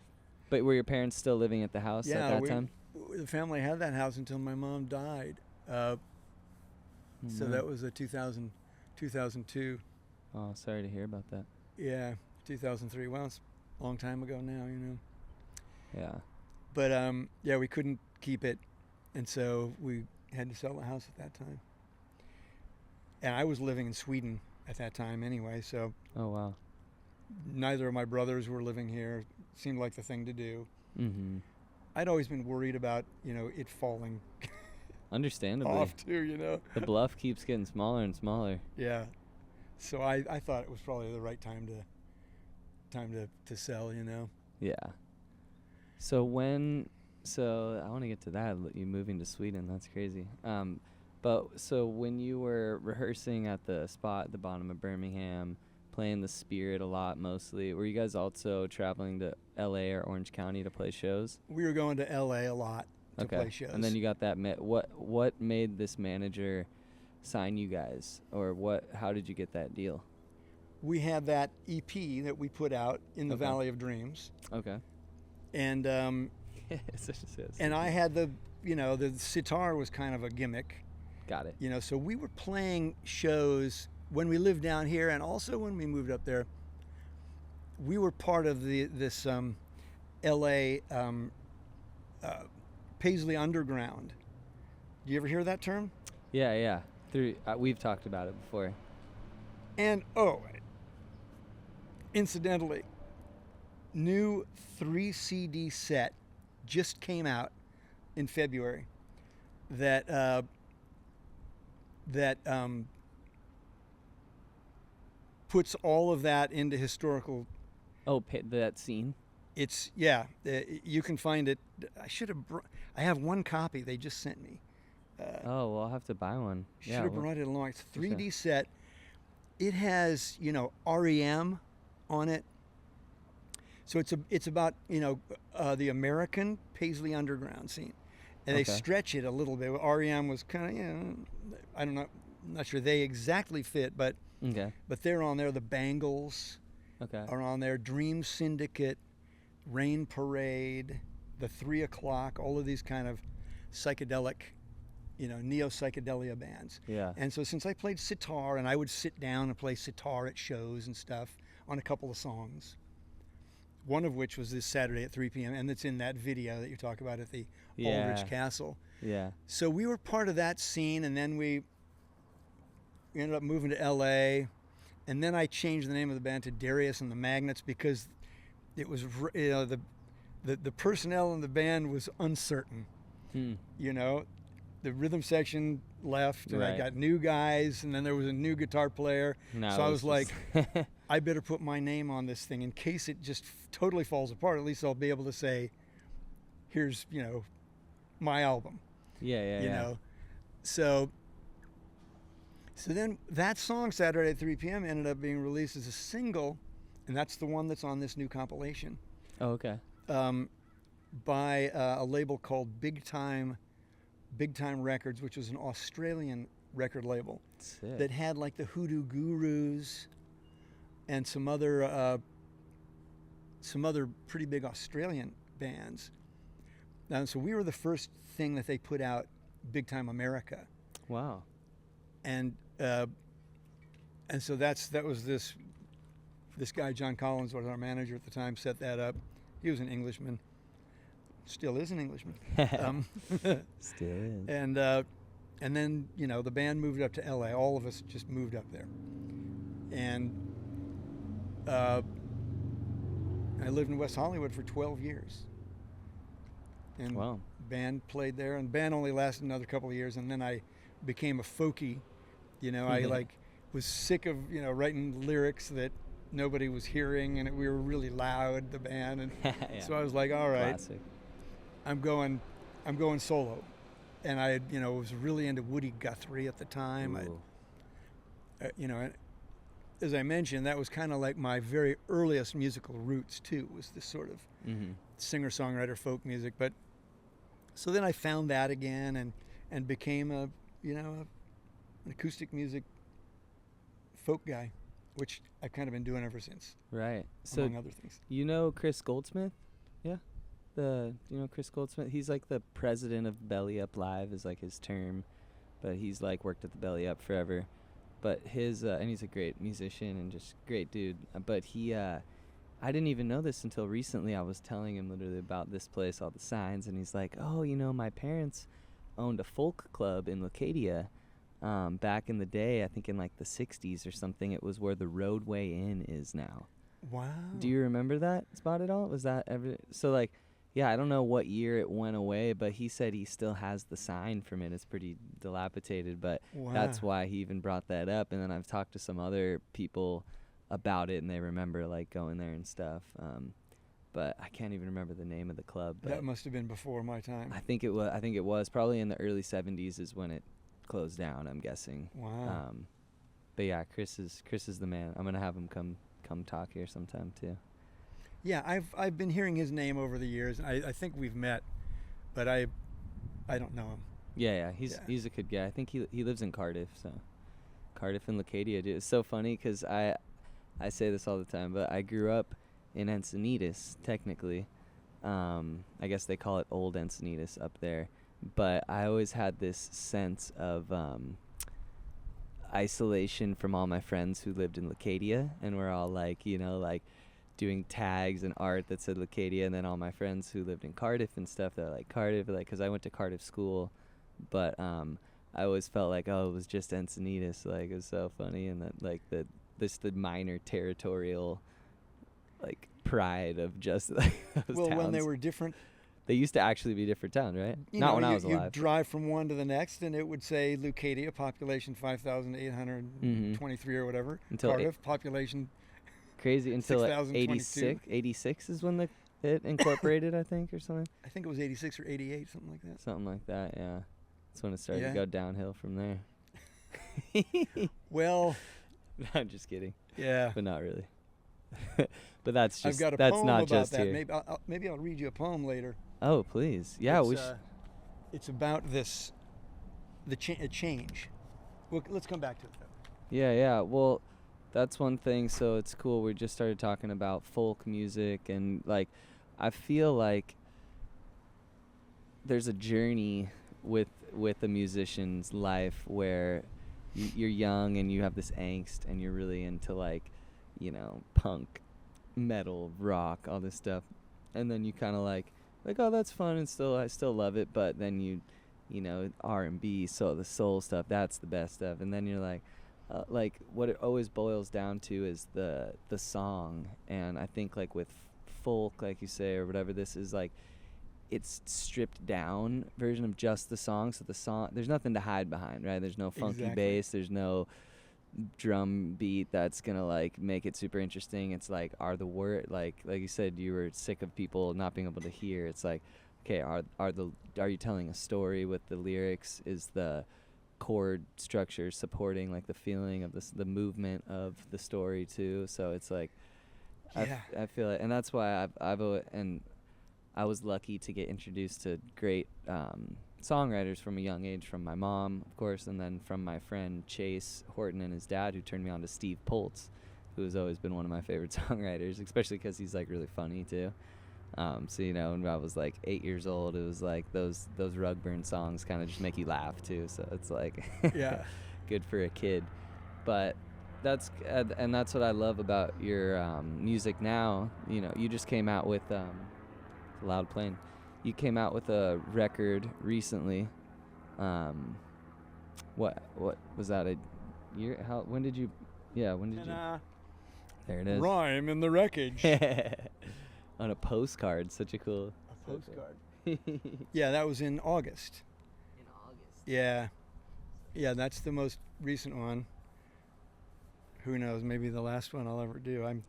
But were your parents still living at the house at that time? The family had that house until my mom died. So that was 2002. Oh, sorry to hear about that. Yeah, 2003. Well, it's a long time ago now, you know. Yeah. But yeah, we couldn't keep it, and so we had to sell the house at that time. And I was living in Sweden at that time anyway, so. Oh wow. Neither of my brothers were living here. It seemed like the thing to do. Mm-hmm. I'd always been worried about, you know, it falling Understandably. off too, you know. The bluff keeps getting smaller and smaller. Yeah. So I thought it was probably the right time to sell, you know. Yeah. So I want to get to that. You moving to Sweden, that's crazy. But so when you were rehearsing at the spot at the bottom of Birmingham, playing the Spirit a lot mostly, were you guys also traveling to LA or Orange County to play shows? We were going to LA a lot to play shows. And then you got that. What made this manager sign you guys, or how did you get that deal? We had that EP that we put out in the Valley of Dreams. Okay. And and I had the sitar was kind of a gimmick. Got it. So we were playing shows when we lived down here, and also when we moved up there. We were part of this L.A. Paisley Underground. Do you ever hear that term? Yeah. We've talked about it before. And incidentally, new 3 CD set just came out in February that puts all of that into historical. That scene. It's you can find it. I have one copy they just sent me. Well, I'll have to buy one. Should have brought it along. It's a 3D set. It has REM on it. So it's about the American Paisley Underground scene, and they stretch it a little bit. REM was kind of I'm not sure they exactly fit, but they're on there. The Bangles are on there. Dream Syndicate, Rain Parade, the 3 O'Clock, all of these kind of psychedelic, neo-psychedelia bands. Yeah. And so since I played sitar, and I would sit down and play sitar at shows and stuff on a couple of songs, one of which was this Saturday at 3 p.m., and it's in that video that you talk about at the Aldrich Castle. Yeah. So we were part of that scene, and then we ended up moving to L.A., and then I changed the name of the band to Darius and the Magnets because it was, the personnel in the band was uncertain. The rhythm section left, and I got new guys, and then there was a new guitar player. So I was like, I better put my name on this thing in case it just totally falls apart. At least I'll be able to say, here's, my album. Yeah. So then that song, Saturday at 3 p.m., ended up being released as a single, and that's the one that's on this new compilation. Oh, okay. By a label called Big Time Records, which was an Australian record label. Sick. That had like the Hoodoo Gurus and some other pretty big Australian bands. And so we were the first thing that they put out, Big Time America. Wow. And so that was this guy, John Collins, was our manager at the time, set that up. He was an Englishman. Still is an Englishman. Still is. And then, the band moved up to L.A. All of us just moved up there. And I lived in West Hollywood for 12 years. And wow. Band played there, and band only lasted another couple of years, and then I became a folkie. I was sick of, writing lyrics that nobody was hearing, and we were really loud, the band, and so I was like, all right. Classic. I'm going solo. And I was really into Woody Guthrie at the time. As I mentioned, that was kind of like my very earliest musical roots too, was this sort of singer-songwriter folk music. But so then I found that again and became an acoustic music folk guy, which I've kind of been doing ever since. Right. Among other things. Chris Goldsmith? Yeah. Chris Goldsmith, he's like the president of Belly Up Live is like his term, but he's like worked at the Belly Up forever. But his and he's a great musician and just great dude. But he I didn't even know this until recently. I was telling him literally about this place, all the signs, and he's like, "Oh, my parents owned a folk club in Leucadia back in the day, I think in like the 60s or something. It was where the Roadway Inn is now." Wow. Do you remember that spot at all? Was that ever so like yeah, I don't know what year it went away, but he said he still has the sign from it. It's pretty dilapidated, but that's why he even brought that up. And then I've talked to some other people about it, and they remember like going there and stuff. But I can't even remember the name of the club. But that must have been before my time. I think it was probably in the early 70s is when it closed down, I'm guessing. Wow. But yeah, Chris is the man. I'm gonna have him come talk here sometime too. Yeah, I've been hearing his name over the years. I think we've met, but I I don't know him. Yeah, he's a good guy. I think he lives in Cardiff, so Cardiff and Leucadia. Dude, it's so funny because I say this all the time, but I grew up in Encinitas, technically. I guess they call it Old Encinitas up there, but I always had this sense of isolation from all my friends who lived in Leucadia, and we're all like, like doing tags and art that said Leucadia, and then all my friends who lived in Cardiff and stuff, they're like Cardiff, like, because I went to Cardiff school, but I always felt like, oh, it was just Encinitas, like, it was so funny, and that, like, the minor territorial, like, pride of just, like, those Well, towns. when they were different, They used to actually be different towns, right? Not when I was alive. You drive from one to the next, and it would say Leucadia, population 5,823 or whatever. Until Cardiff, population crazy until 6,022. 86 is when it incorporated, I think, or something. I think it was 86 or 88, something like that. Something like that, yeah. That's when it started to go downhill from there. Well, I'm just kidding. Yeah, but not really. But that's just, I've got a that's poem not about just that. here. Maybe I'll read you a poem later. Oh, please. Yeah, it's about this, a change. Well, let's come back to it, though. Yeah. Well, that's one thing. So it's cool. We just started talking about folk music, and, like, I feel like there's a journey with a musician's life where you're young and you have this angst and you're really into, like, punk, metal, rock, all this stuff, and then you kind of like, oh, that's fun, and I still love it, but then you R&B, so the soul stuff, that's the best stuff, and then you're like what it always boils down to is the song. And I think, like, with folk, like you say, or whatever, this is like, it's stripped down version of just the song. So the song, there's nothing to hide behind, right? There's no funky bass, there's no drum beat that's gonna, like, make it super interesting. It's like, are the word, like you said, you were sick of people not being able to hear. It's like, okay, are you telling a story with the lyrics? Is the chord structure supporting, like, the feeling of the movement of the story too? So it's like, I feel it, and that's why I was lucky to get introduced to great songwriters from a young age, from my mom, of course, and then from my friend Chase Horton and his dad, who turned me on to Steve Poltz, who has always been one of my favorite songwriters, especially because he's, like, really funny too. So, when I was, like, 8 years old, it was like those Rugburn songs kind of just make you laugh too. So it's like, yeah, good for a kid. But that's what I love about your music now. You just came out with loud plane. You came out with a record recently. What was that, a year? When did you? Yeah, when did you? There it is. Rhyme in the wreckage. On a postcard, such a cool. A postcard. Yeah, that was in August. In August. Yeah, that's the most recent one. Who knows? Maybe the last one I'll ever do.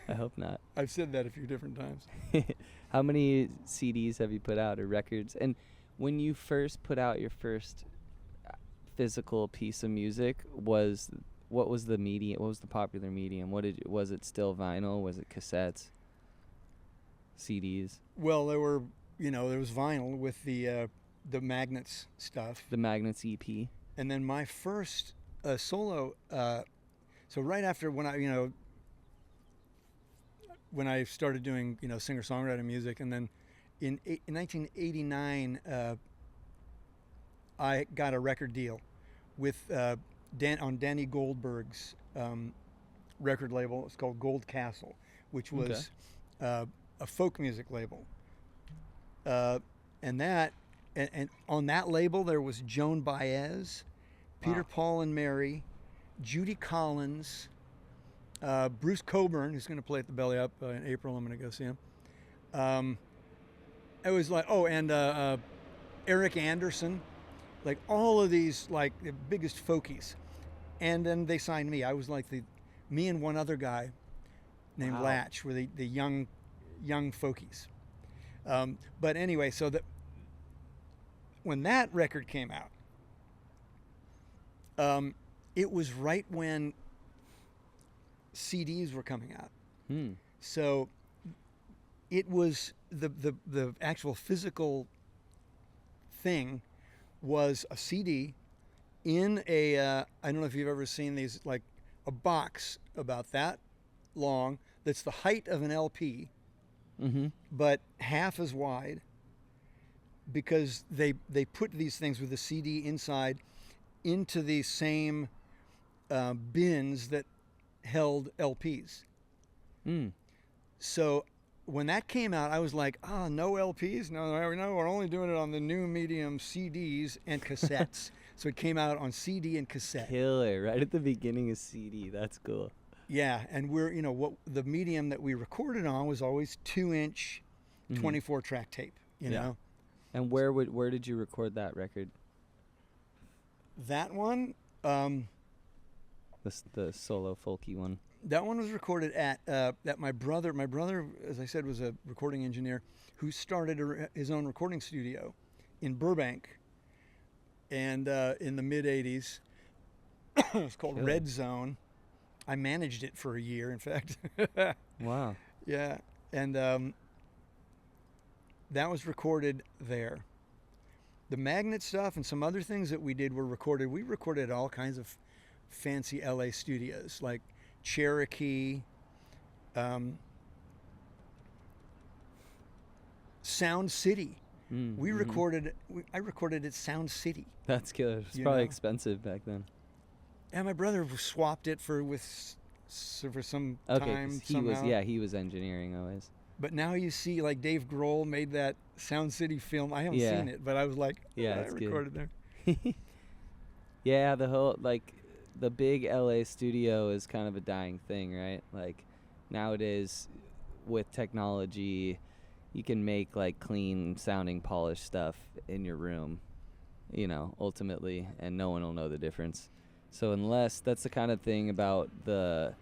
I hope not. I've said that a few different times. How many CDs have you put out, or records? And when you first put out your first physical piece of music, what was the medium? What was the popular medium? Was it still vinyl? Was it cassettes? CDs? Well, there was vinyl with the Magnets stuff. The Magnets EP. And then my first solo. So right after when I started doing singer-songwriter music, and then in 1989 I got a record deal with on Danny Goldberg's record label. It's called Gold Castle, which was a folk music label. And on that label there was Joan Baez, Peter, Paul and Mary, Judy Collins, Bruce Coburn, who's going to play at the Belly Up in April. I'm going to go see him. It was like, and Eric Anderson, like all of these, like the biggest folkies. And then they signed me. I was like me and one other guy named Latch were the young folkies. But anyway, so when that record came out, it was right when CDs were coming out. So it was the actual physical thing was a CD in a, I don't know if you've ever seen these, like a box about that long that's the height of an LP, but half as wide, because they put these things with the CD inside into the same bins that held LPs. So when that came out, I was like, no LPs? No, we're only doing it on the new medium CDs and cassettes. So it came out on CD and cassette. Killer, right at the beginning of CD. That's cool. Yeah, and we're, what the medium that we recorded on was always 2-inch, 24-track tape, you know. And where did you record that record? That one, the solo folky one. that one was recorded at my brother. My brother, as I said, was a recording engineer who started his own recording studio in Burbank, and in the mid '80s. It's called Red Zone. I managed it for a year, in fact. Wow. Yeah, and that was recorded there. The Magnet stuff and some other things that we did were recorded. We recorded all kinds of fancy LA studios, like Cherokee, Sound City. We recorded. I recorded at Sound City. That's killer. It's probably expensive back then. And my brother swapped it for some time. He was engineering always. But now you see, like, Dave Grohl made that Sound City film. I haven't seen it, but I was like, I recorded there. Yeah, the whole, like, the big LA studio is kind of a dying thing, right? Like, nowadays, with technology, you can make, like, clean sounding, polished stuff in your room, ultimately, and no one will know the difference. So unless that's the kind of thing about the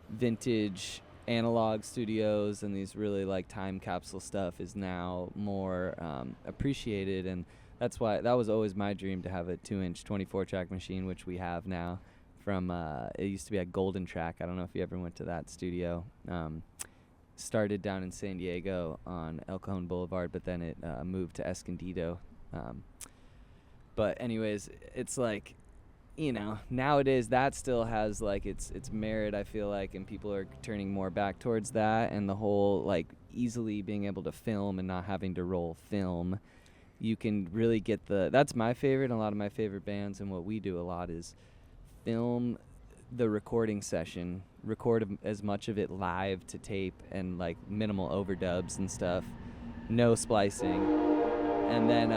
vintage analog studios and these really like time capsule stuff is now more appreciated, and that's why that was always my dream, to have a 2-inch 24-track machine, which we have now. From it used to be at Golden Track. I don't know if you ever went to that studio. Started down in San Diego on El Cajon Boulevard, but then it moved to Escondido. But anyways, it's like, nowadays that still has like its merit, I feel like, and people are turning more back towards that, and the whole like easily being able to film and not having to roll film. You can really get that's my favorite, and a lot of my favorite bands, and what we do a lot is film the recording session, record as much of it live to tape and like minimal overdubs and stuff, no splicing, and then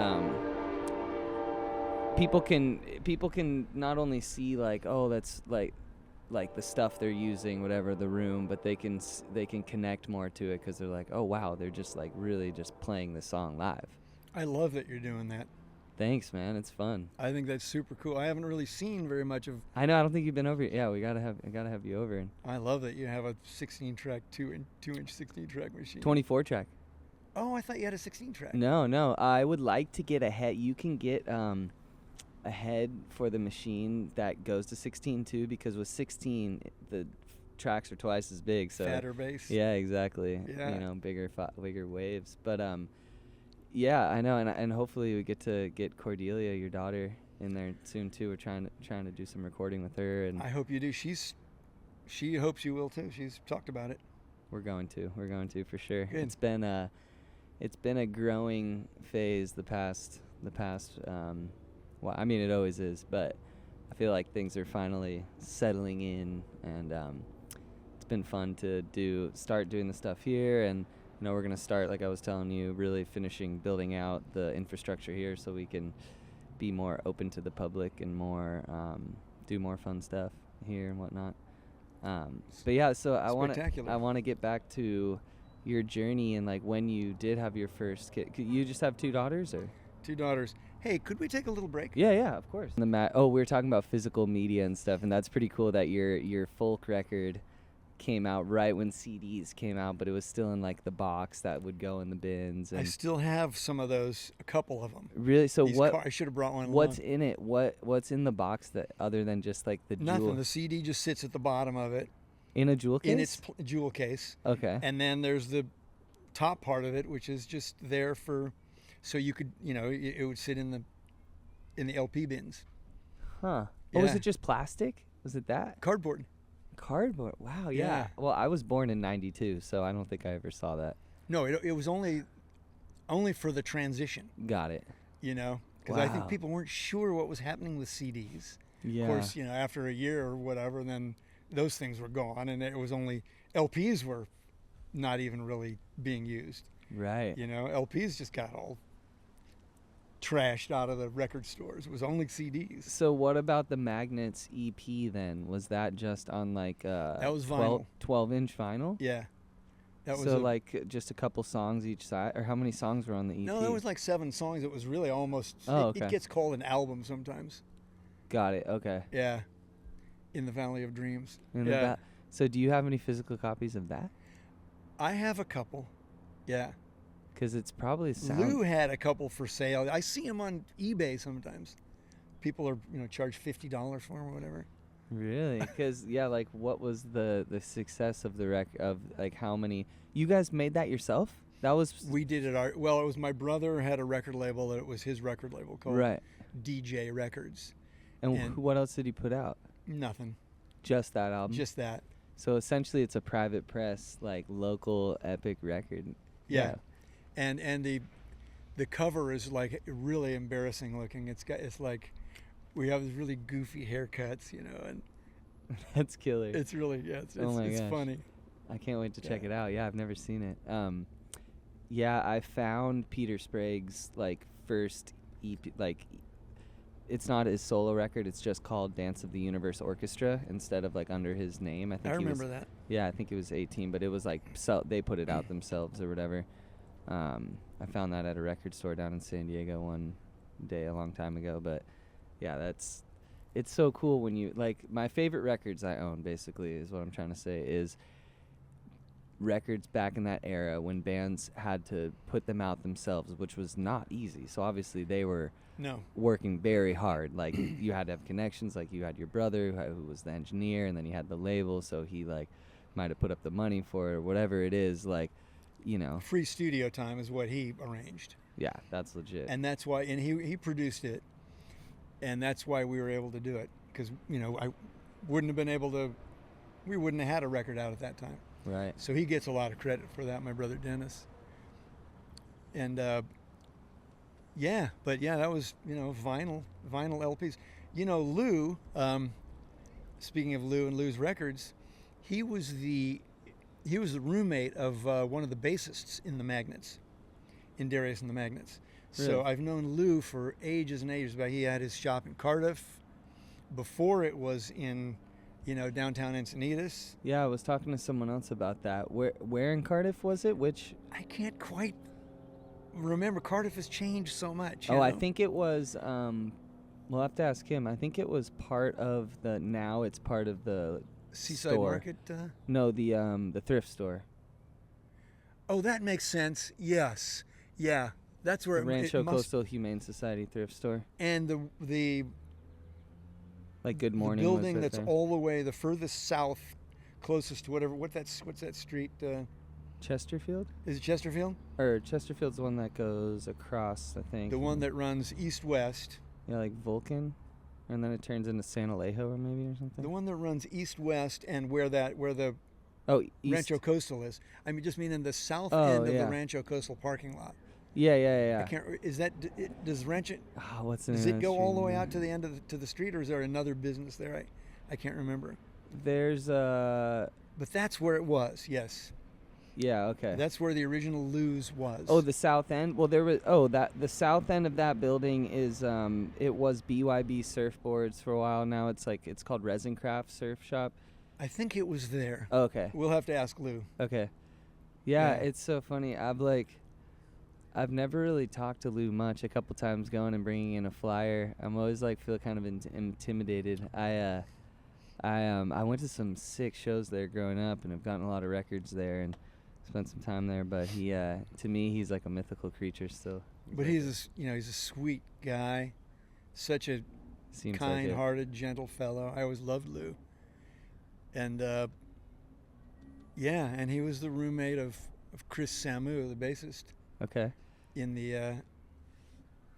people can not only see like, oh, that's like the stuff they're using, whatever, the room, but they can connect more to it because they're like, oh wow, they're just like really just playing the song live. I love that you're doing that. Thanks, man. It's fun. I think that's super cool. I haven't really seen very much of. I know. I don't think you've been over. Yeah, I gotta have you over. I love that you have a 16-track 2-inch 16-track machine. 24-track. Oh, I thought you had a 16-track. No. I would like to get a head. You can get a head for the machine that goes to 16 too, because with 16 the tracks are twice as big. So fatter bass. Yeah, exactly. Yeah. Bigger waves. But yeah, I know, and hopefully we get to get Cordelia, your daughter, in there soon too. We're trying to do some recording with her, and I hope you do. She hopes you will too. She's talked about it. We're going to for sure. Good. It's been a growing phase the past. Well, I mean, it always is, but I feel like things are finally settling in, and it's been fun to start doing the stuff here, and we're going to start, like I was telling you, really building out the infrastructure here so we can be more open to the public and more do more fun stuff here and whatnot. But yeah, so I want to get back to your journey and like when you did have your first kid. You just have 2 daughters, or? 2 daughters. Hey, could we take a little break? Yeah, of course. We were talking about physical media and stuff, and that's pretty cool that your folk record came out right when CDs came out, but it was still in like the box that would go in the bins. And I still have some of those, a couple of them. Really? So I should have brought one. What's in it? What's in the box that other than just like the Nothing. jewel? The CD just sits at the bottom of it. In a jewel case? In its jewel case. Okay. And then there's the top part of it, which is just there for so you could, it would sit in the LP bins. Huh. Oh, was Yeah. it just plastic? Was it that? Cardboard. Cardboard. Wow, yeah. Yeah. Well, I was born in 92, so I don't think I ever saw that. No, it was only for the transition, Got it. because I think Wow. people weren't sure what was happening with CDs. Yeah. Of course, after a year or whatever, then those things were gone, and it was only LPs were not even really being used. Right. LPs just got all trashed out of the record stores. It was only CDs. So what about the Magnets EP then? Was that just on like That was vinyl. 12-inch vinyl? Yeah. That was So like just a couple songs each side, or how many songs were on the EP? No, there was like 7 songs. It was really almost. Oh, It okay. gets called an album sometimes. Got it. Okay. Yeah. In the Valley of Dreams. And Yeah. so do you have any physical copies of that? I have a couple. Yeah. Because it's probably Lou had a couple for sale. I see them on eBay sometimes. People are, charge $50 for them or whatever. Really? Because like what was the success of the of like how many? You guys made that yourself? That was We did it. It was my brother had a record label that it was his record label called right. DJ Records. And, and- what else did he put out? Nothing. Just that album. Just that. So essentially, it's a private press, like local epic record. Yeah. And the cover is like really embarrassing looking. It's like we have these really goofy haircuts, and That's killer. it's really it's Oh my it's gosh. funny. I can't wait to check Yeah. it out. Yeah, I've never seen it. Yeah, I found Peter Sprague's like first EP. Like, it's not his solo record. It's just called Dance of the Universe Orchestra instead of like under his name. I think I he remember was, that. Yeah, I think it was 18, but it was like they put it out themselves or whatever. I found that at a record store down in San Diego one day a long time ago. But yeah, it's so cool when you like my favorite records I own. Basically, is what I'm trying to say is records back in that era when bands had to put them out themselves, which was not easy. So obviously they were No. working very hard. Like you had to have connections. Like you had your brother who was the engineer, and then you had the label, so he like might have put up the money for it or whatever it is. Like, Free studio time is what he arranged. yeah, that's legit. And that's why he produced it. And that's why we were able to do it, because I wouldn't have been able to. We wouldn't have had a record out at that time. Right. So he gets a lot of credit for that, my brother Dennis. And that was vinyl LPs. Lou. Speaking of Lou and Lou's records, he was the roommate of one of the bassists in the Magnets, in Darius and the Magnets. So Really? I've known Lou for ages and ages. But he had his shop in Cardiff before it was in downtown Encinitas. Yeah, I was talking to someone else about that. Where in Cardiff was it? Which? I can't quite remember. Cardiff has changed so much. Oh, I think it was. We'll have to ask him. I think it was part of the. Now it's part of the Seaside store. Market. No, the thrift store. Oh, that makes sense. Yes, yeah, that's where The Rancho it must. Coastal Humane Society thrift store. And the Like Good Morning. the was building right that's there. all the way the furthest south, closest to what's that street? Chesterfield? Is it Chesterfield? Or Chesterfield's the one that goes across, I think. The one that runs east-west. Yeah, like Vulcan, and then it turns into San Alejo or maybe or something. The one that runs east-west, and where the Oh, east. Rancho Coastal is. I mean, just meaning the south Oh, end of yeah. the Rancho Coastal parking lot. Yeah. I can't. Is that does Rancho? Oh, what's the Does name it of go that all the street? way out to the end of to the street, or is there another business there? I can't remember. There's But that's where it was. Yes, yeah, okay. that's where the original Lou's was. Oh, the south end. Well, there was the south end of that building is it was BYB Surfboards for a while. Now it's called Resin Craft Surf Shop. I think it was there. Oh, okay. We'll have to ask Lou. Okay. Yeah, Yeah. it's so funny. I've never really talked to Lou much. A couple times going and bringing in a flyer. I'm always feel kind of intimidated. I went to some sick shows there growing up, and have gotten a lot of records there and spent some time there. But he, to me, he's like a mythical creature still. But he's a sweet guy, such a Seems like it. kind-hearted, gentle fellow. I always loved Lou. And and he was the roommate of Chris Samu, the bassist, Okay. in the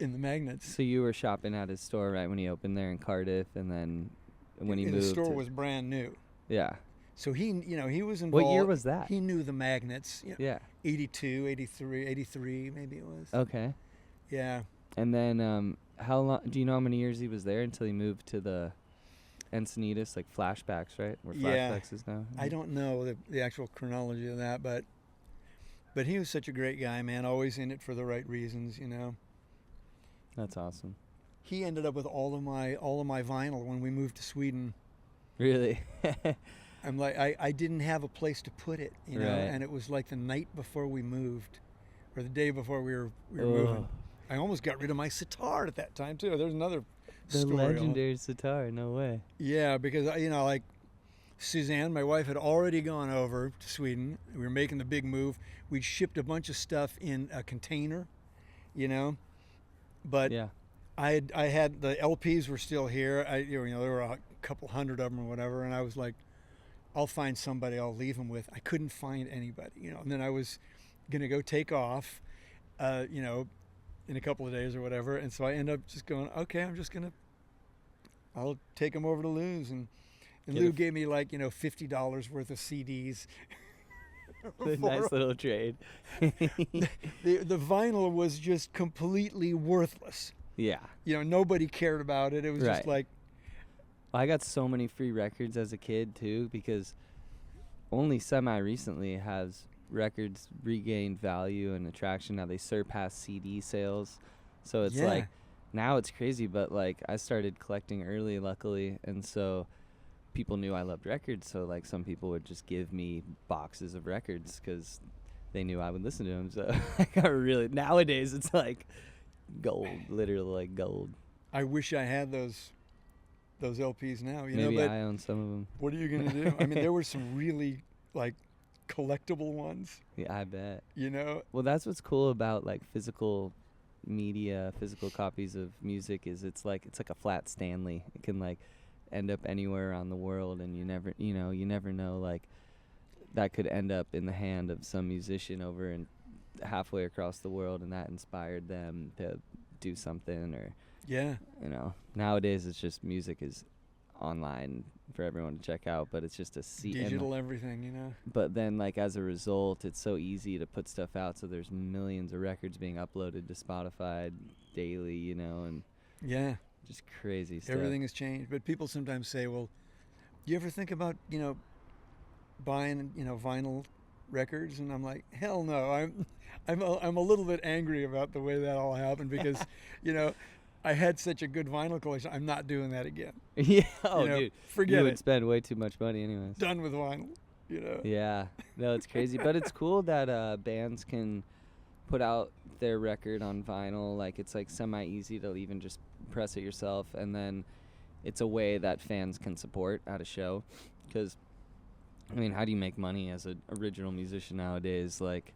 in the Magnets. So you were shopping at his store right when he opened there in Cardiff, and then when he moved. The store was brand new. Yeah. So he was involved. What year was that? He knew the Magnets. Yeah. 82, 83, 83 maybe it was. Okay. Yeah. And then how long? Do you know how many years he was there until he moved to the Encinitas, like Flashbacks, right? Where Flashbacks is now. I don't know the actual chronology of that, but he was such a great guy, man. Always in it for the right reasons, you know. That's awesome. He ended up with all of my vinyl when we moved to Sweden. Really? I'm like, I didn't have a place to put it, you know, Right. and it was like the night before we moved, or the day before we were moving. I almost got rid of my sitar at that time too. There's another The story. legendary sitar, no way. Yeah, because like Suzanne, my wife, had already gone over to Sweden. We were making the big move. We'd shipped a bunch of stuff in a container, you know, but Yeah. I had the LPs were still here. There were a couple hundred of them or whatever, and I was like, I'll find somebody I'll leave them with. I couldn't find anybody, you know. And then I was gonna go take off, in a couple of days or whatever. And so I end up just going, okay, I'll take them over to Lou's, and Lou gave me like $50 worth of CDs. The nice little trade. The vinyl was just completely worthless. Yeah. Nobody cared about it. It was just like. I got so many free records as a kid too, because only semi-recently has records regained value and attraction. Now they surpass CD sales. So it's like, now it's crazy, but like I started collecting early, luckily, and so people knew I loved records. So like some people would just give me boxes of records because they knew I would listen to them. So I got nowadays it's like gold, literally like gold. I wish I had those LPs now, Maybe but I own some of them. What are you going to do? I mean, there were some really like collectible ones. Yeah, I bet. Well, that's what's cool about like physical media, physical copies of music is it's like a flat Stanley. It can like end up anywhere around the world, and you never know like that could end up in the hand of some musician over and halfway across the world, and that inspired them to do something. Or nowadays it's just music is online for everyone to check out, but it's just a digital everything, But then like as a result, it's so easy to put stuff out, so there's millions of records being uploaded to Spotify daily, and just crazy stuff. Everything has changed. But people sometimes say, well, do you ever think about buying vinyl records? And I'm like, hell no. I'm a little bit angry about the way that all happened, because I had such a good vinyl collection. I'm not doing that again. Yeah. Oh, dude. Forget you would spend way too much money anyways. Done with vinyl, Yeah. No, it's crazy. But it's cool that bands can put out their record on vinyl. Like, it's like semi-easy to even just press it yourself. And then it's a way that fans can support at a show. Because, I mean, how do you make money as an original musician nowadays? Like,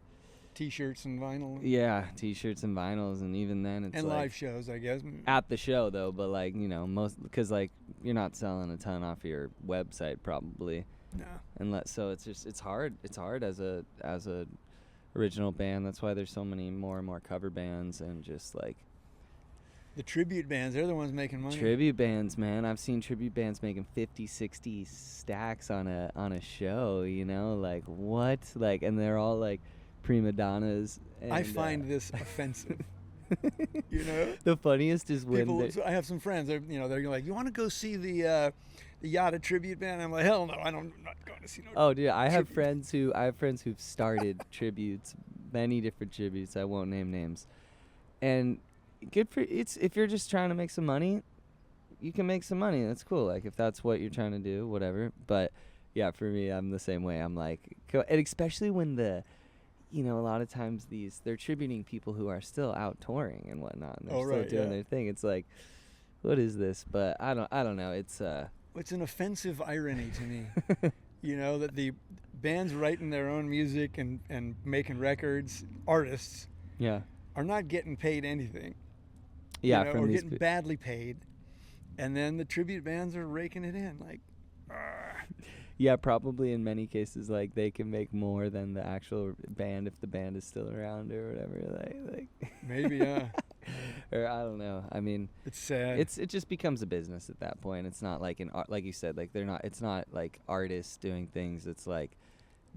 T-shirts and vinyl. Yeah, T-shirts and vinyls, and even then it's and like live shows, I guess. At the show though, but like most, because like you're not selling a ton off your website probably. No. So it's hard. It's hard as a original band. That's why there's so many more and more cover bands, and just like the tribute bands. They're the ones making money. Tribute bands, man. I've seen tribute bands making 50, 60 stacks on a show. Like what? Like, and they're all like prima donnas. And, I find this offensive. The funniest is when I have some friends. They're like, you want to go see the Yada tribute band? I'm like, hell no, I'm not going to see no. Oh, dude, I have friends who've started tributes, many different tributes. I won't name names, and if you're just trying to make some money, you can make some money. That's cool. Like if that's what you're trying to do, whatever. But yeah, for me, I'm the same way. I'm like, and especially when a lot of times they're tributing people who are still out touring and whatnot, and they're still doing their thing. It's like, what is this? But I don't know. It's an offensive irony to me, that the bands writing their own music and making records, artists, are not getting paid anything. Yeah, or getting badly paid, and then the tribute bands are raking it in like. Yeah, probably in many cases, like they can make more than the actual band if the band is still around or whatever. Like maybe, yeah. or I don't know. I mean, It's sad. it just becomes a business at that point. It's not like an art, like you said, like it's not like artists doing things. It's like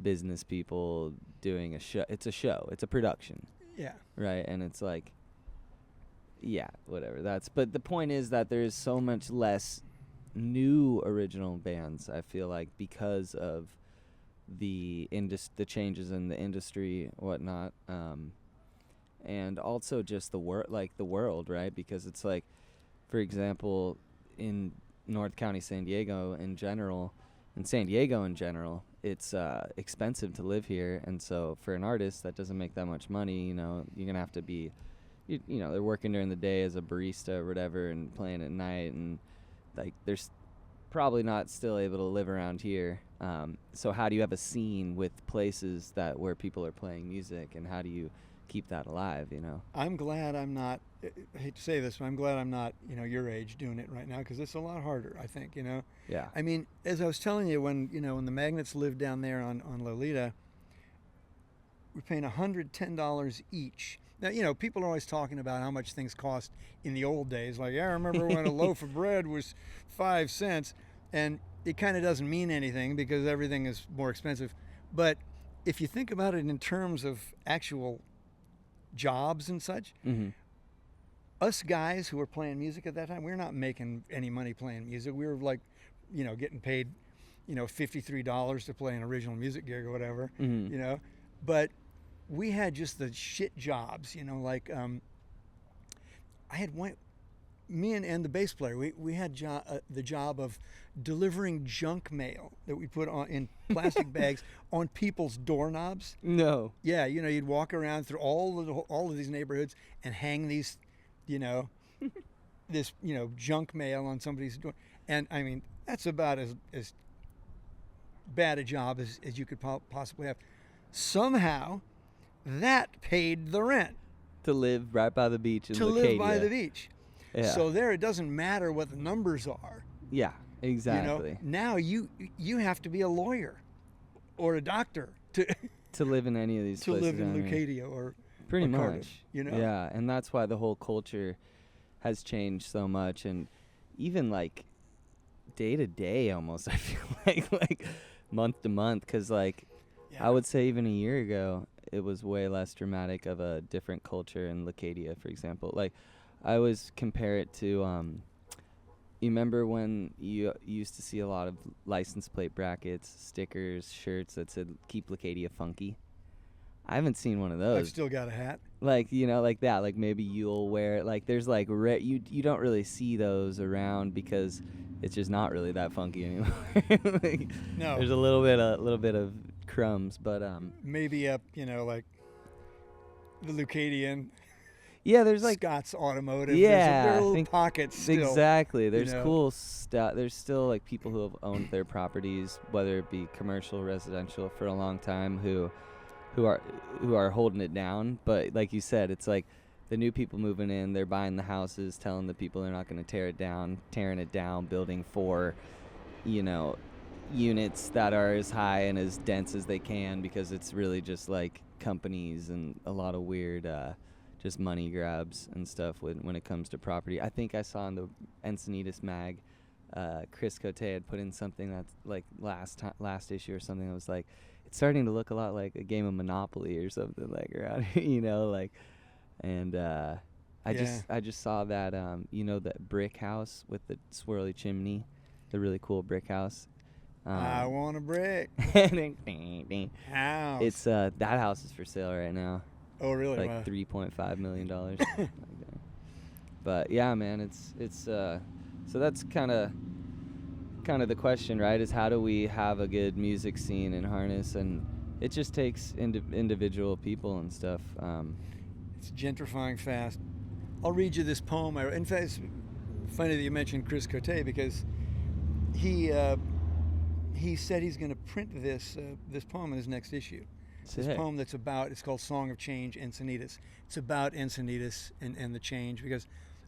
business people doing a show. It's a show. It's a production. Yeah. Right. And it's like, yeah, whatever. But the point is that there's so much less new original bands, I feel like, because of the changes in the industry, whatnot, and also just the world, right? Because it's like, for example, in North County, San Diego in general, it's expensive to live here, and so for an artist that doesn't make that much money, you're gonna have to be, they're working during the day as a barista or whatever, and playing at night, and like they're probably not still able to live around here. So how do you have a scene with places where people are playing music, and how do you keep that alive? I'm glad I'm not. I hate to say this, but I'm glad I'm not, your age doing it right now, because it's a lot harder, I think. Yeah. I mean, as I was telling you, when the Magnets lived down there on Lolita, we're paying $110 each. Now, people are always talking about how much things cost in the old days. Like, I remember when a loaf of bread was 5 cents, and it kind of doesn't mean anything because everything is more expensive. But if you think about it in terms of actual jobs and such, us guys who were playing music at that time, we were not making any money playing music. We were like, getting paid, $53 to play an original music gig or whatever, But we had just the shit jobs, like I had one, me and the bass player, we had the job of delivering junk mail that we put in plastic bags on people's doorknobs. No. Yeah, you'd walk around through all of these neighborhoods and hang these, this, junk mail on somebody's door. And I mean, that's about as bad a job as you could possibly have. Somehow, that paid the rent. To live right by the beach in Leucadia. To live by the beach. Yeah. So there, it doesn't matter what the numbers are. Yeah, exactly. Now you have to be a lawyer or a doctor to live in any of these to places. live in Leucadia or pretty much. Cardiff, Yeah, and that's why the whole culture has changed so much, and even like day to day, almost I feel like month to month, because like I would say even a year ago, it was way less dramatic of a different culture in Leucadia, for example. Like, I always compare it to, you remember when you used to see a lot of license plate brackets, stickers, shirts that said, "Keep Leucadia Funky"? I haven't seen one of those. I've still got a hat. Like, like that. Like, maybe you'll wear it. Like, there's like, you don't really see those around because it's just not really that funky anymore. Like, no. There's a little bit of crumbs, but maybe up, like the Leucadian. Yeah, there's like Scott's Automotive. Yeah, there are little pockets still. Exactly. There's cool stuff. There's still like people who have owned their properties, whether it be commercial, residential, for a long time, who are holding it down. But like you said, it's like the new people moving in, they're buying the houses, telling the people they're not going to tearing it down, building 4, units that are as high and as dense as they can, because it's really just like companies and a lot of weird just money grabs and stuff when it comes to property. I think I saw in the Encinitas mag, Chris Cote had put in something that's like last issue or something that was like, it's starting to look a lot like a game of Monopoly or something like around here, like, and I just saw that that brick house with the swirly chimney, the really cool brick house. I want a brick house. It's that house is for sale right now. Oh, really? Like wow. $3.5 million. But yeah, man, it's so that's kind of the question, right? Is how do we have a good music scene in Harness? And it just takes individual people and stuff. It's gentrifying fast. I'll read you this poem. In fact, it's funny that you mentioned Chris Cote, because he said he's going to print this poem in his next issue. This poem it's called Song of Change, Encinitas. It's about Encinitas and the change, because,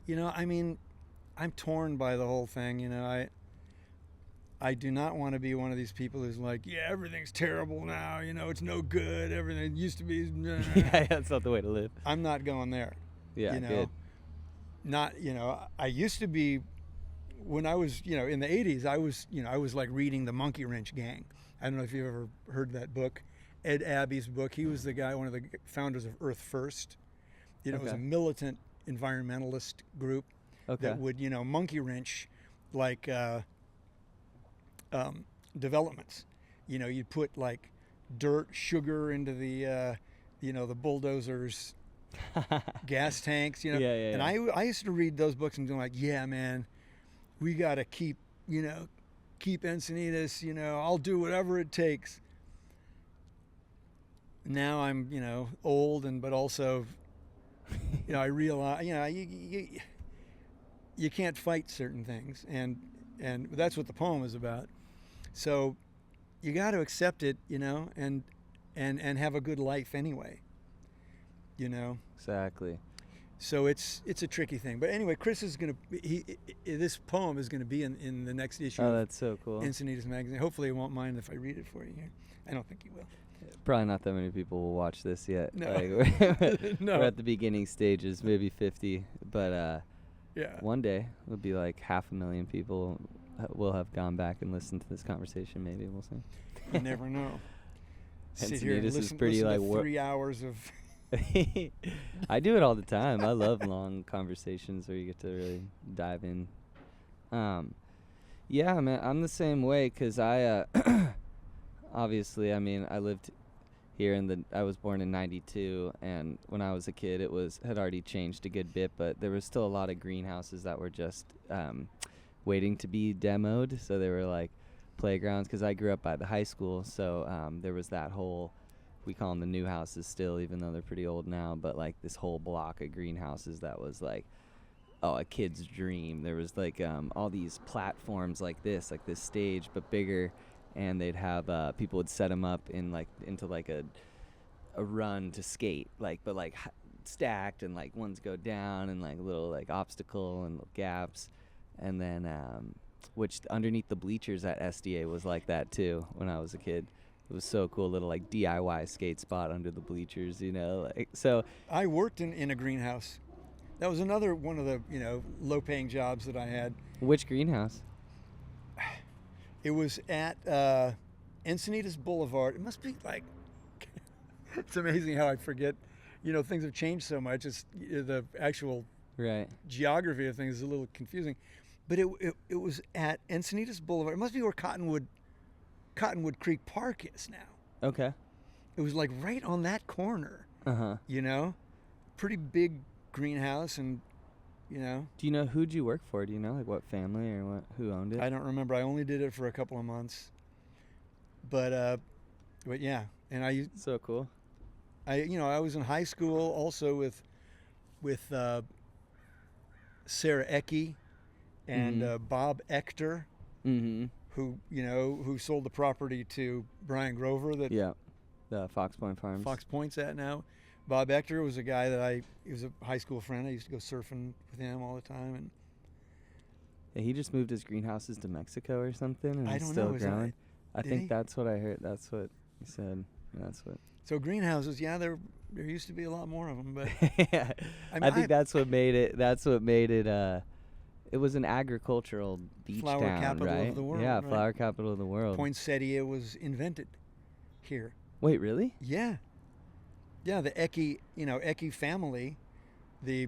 I mean, I'm torn by the whole thing. I do not want to be one of these people who's like, yeah, everything's terrible now. It's no good. Everything used to be. Yeah, that's not the way to live. I'm not going there. Yeah, good. not, I used to be, when I was, in the 80s, I was like reading the Monkey Wrench Gang. I don't know if you've ever heard that book, Ed Abbey's book. He was the guy, one of the founders of Earth First. It was a militant environmentalist group that would, monkey wrench like developments. You'd put like dirt, sugar into the, the bulldozers, gas tanks, And I used to read those books and be like, yeah, man, we got to keep Encinitas, I'll do whatever it takes. Now I'm, old but also, I realize, you can't fight certain things, and that's what the poem is about. So you got to accept it, and have a good life anyway, Exactly. So it's a tricky thing. But anyway, Chris is going to, this poem is going to be in the next issue. Oh, that's so cool. Encinitas magazine. Hopefully he won't mind if I read it for you here. I don't think he will. Probably not that many people will watch this yet. No. We're at the beginning stages, maybe 50. But yeah, one day it'll be like 500,000 people will have gone back and listened to this conversation. Maybe we'll see. You never know. Sit here and Encinitas listen, is pretty listen like to 3 hours of. I do it all the time. I love long conversations where you get to really dive in. Yeah, man, I'm the same way because I obviously, I mean, I lived here I was born in 92, and when I was a kid, had already changed a good bit, but there was still a lot of greenhouses that were just waiting to be demoed. So they were like playgrounds, because I grew up by the high school, so there was that whole, we call them the new houses still, even though they're pretty old now, but like this whole block of greenhouses that was like, a kid's dream. There was like all these platforms like this stage, but bigger, and they'd have people would set them up into like a run to skate, but stacked, and like ones go down, and like little like obstacle and little gaps, and then which underneath the bleachers at SDA was like that too when I was a kid. It was so cool, little like DIY skate spot under the bleachers, so I worked in a greenhouse. That was another one of the, low-paying jobs that I had. Which greenhouse? It was at Encinitas Boulevard. It must be like, it's amazing how I forget, things have changed so much. It's the actual geography of things is a little confusing. But it was at Encinitas Boulevard. It must be where Cottonwood Creek Park is now. Okay. It was like right on that corner. Pretty big greenhouse, and Do you know who'd you work for? Do you know like what family or who owned it? I don't remember. I only did it for a couple of months. But yeah, and so cool. I was in high school also with Sarah Ecke and Bob Ector. Mm-hmm. Who sold the property to Brian Grover the Fox Point Farms. Fox Point's at now. Bob Ector was a guy that he was a high school friend. I used to go surfing with him all the time. And yeah, he just moved his greenhouses to Mexico or something, and I it's don't still know. growing. I think that's what I heard. That's what he said. That's what. So greenhouses, yeah, there used to be a lot more of them, but yeah, I think that's what made it. That's what made it. It was an agricultural beach flower town, capital right? of the world. Yeah, right? flower capital of the world. Poinsettia was invented here. Wait, really? Yeah. Yeah, the Ecke family, they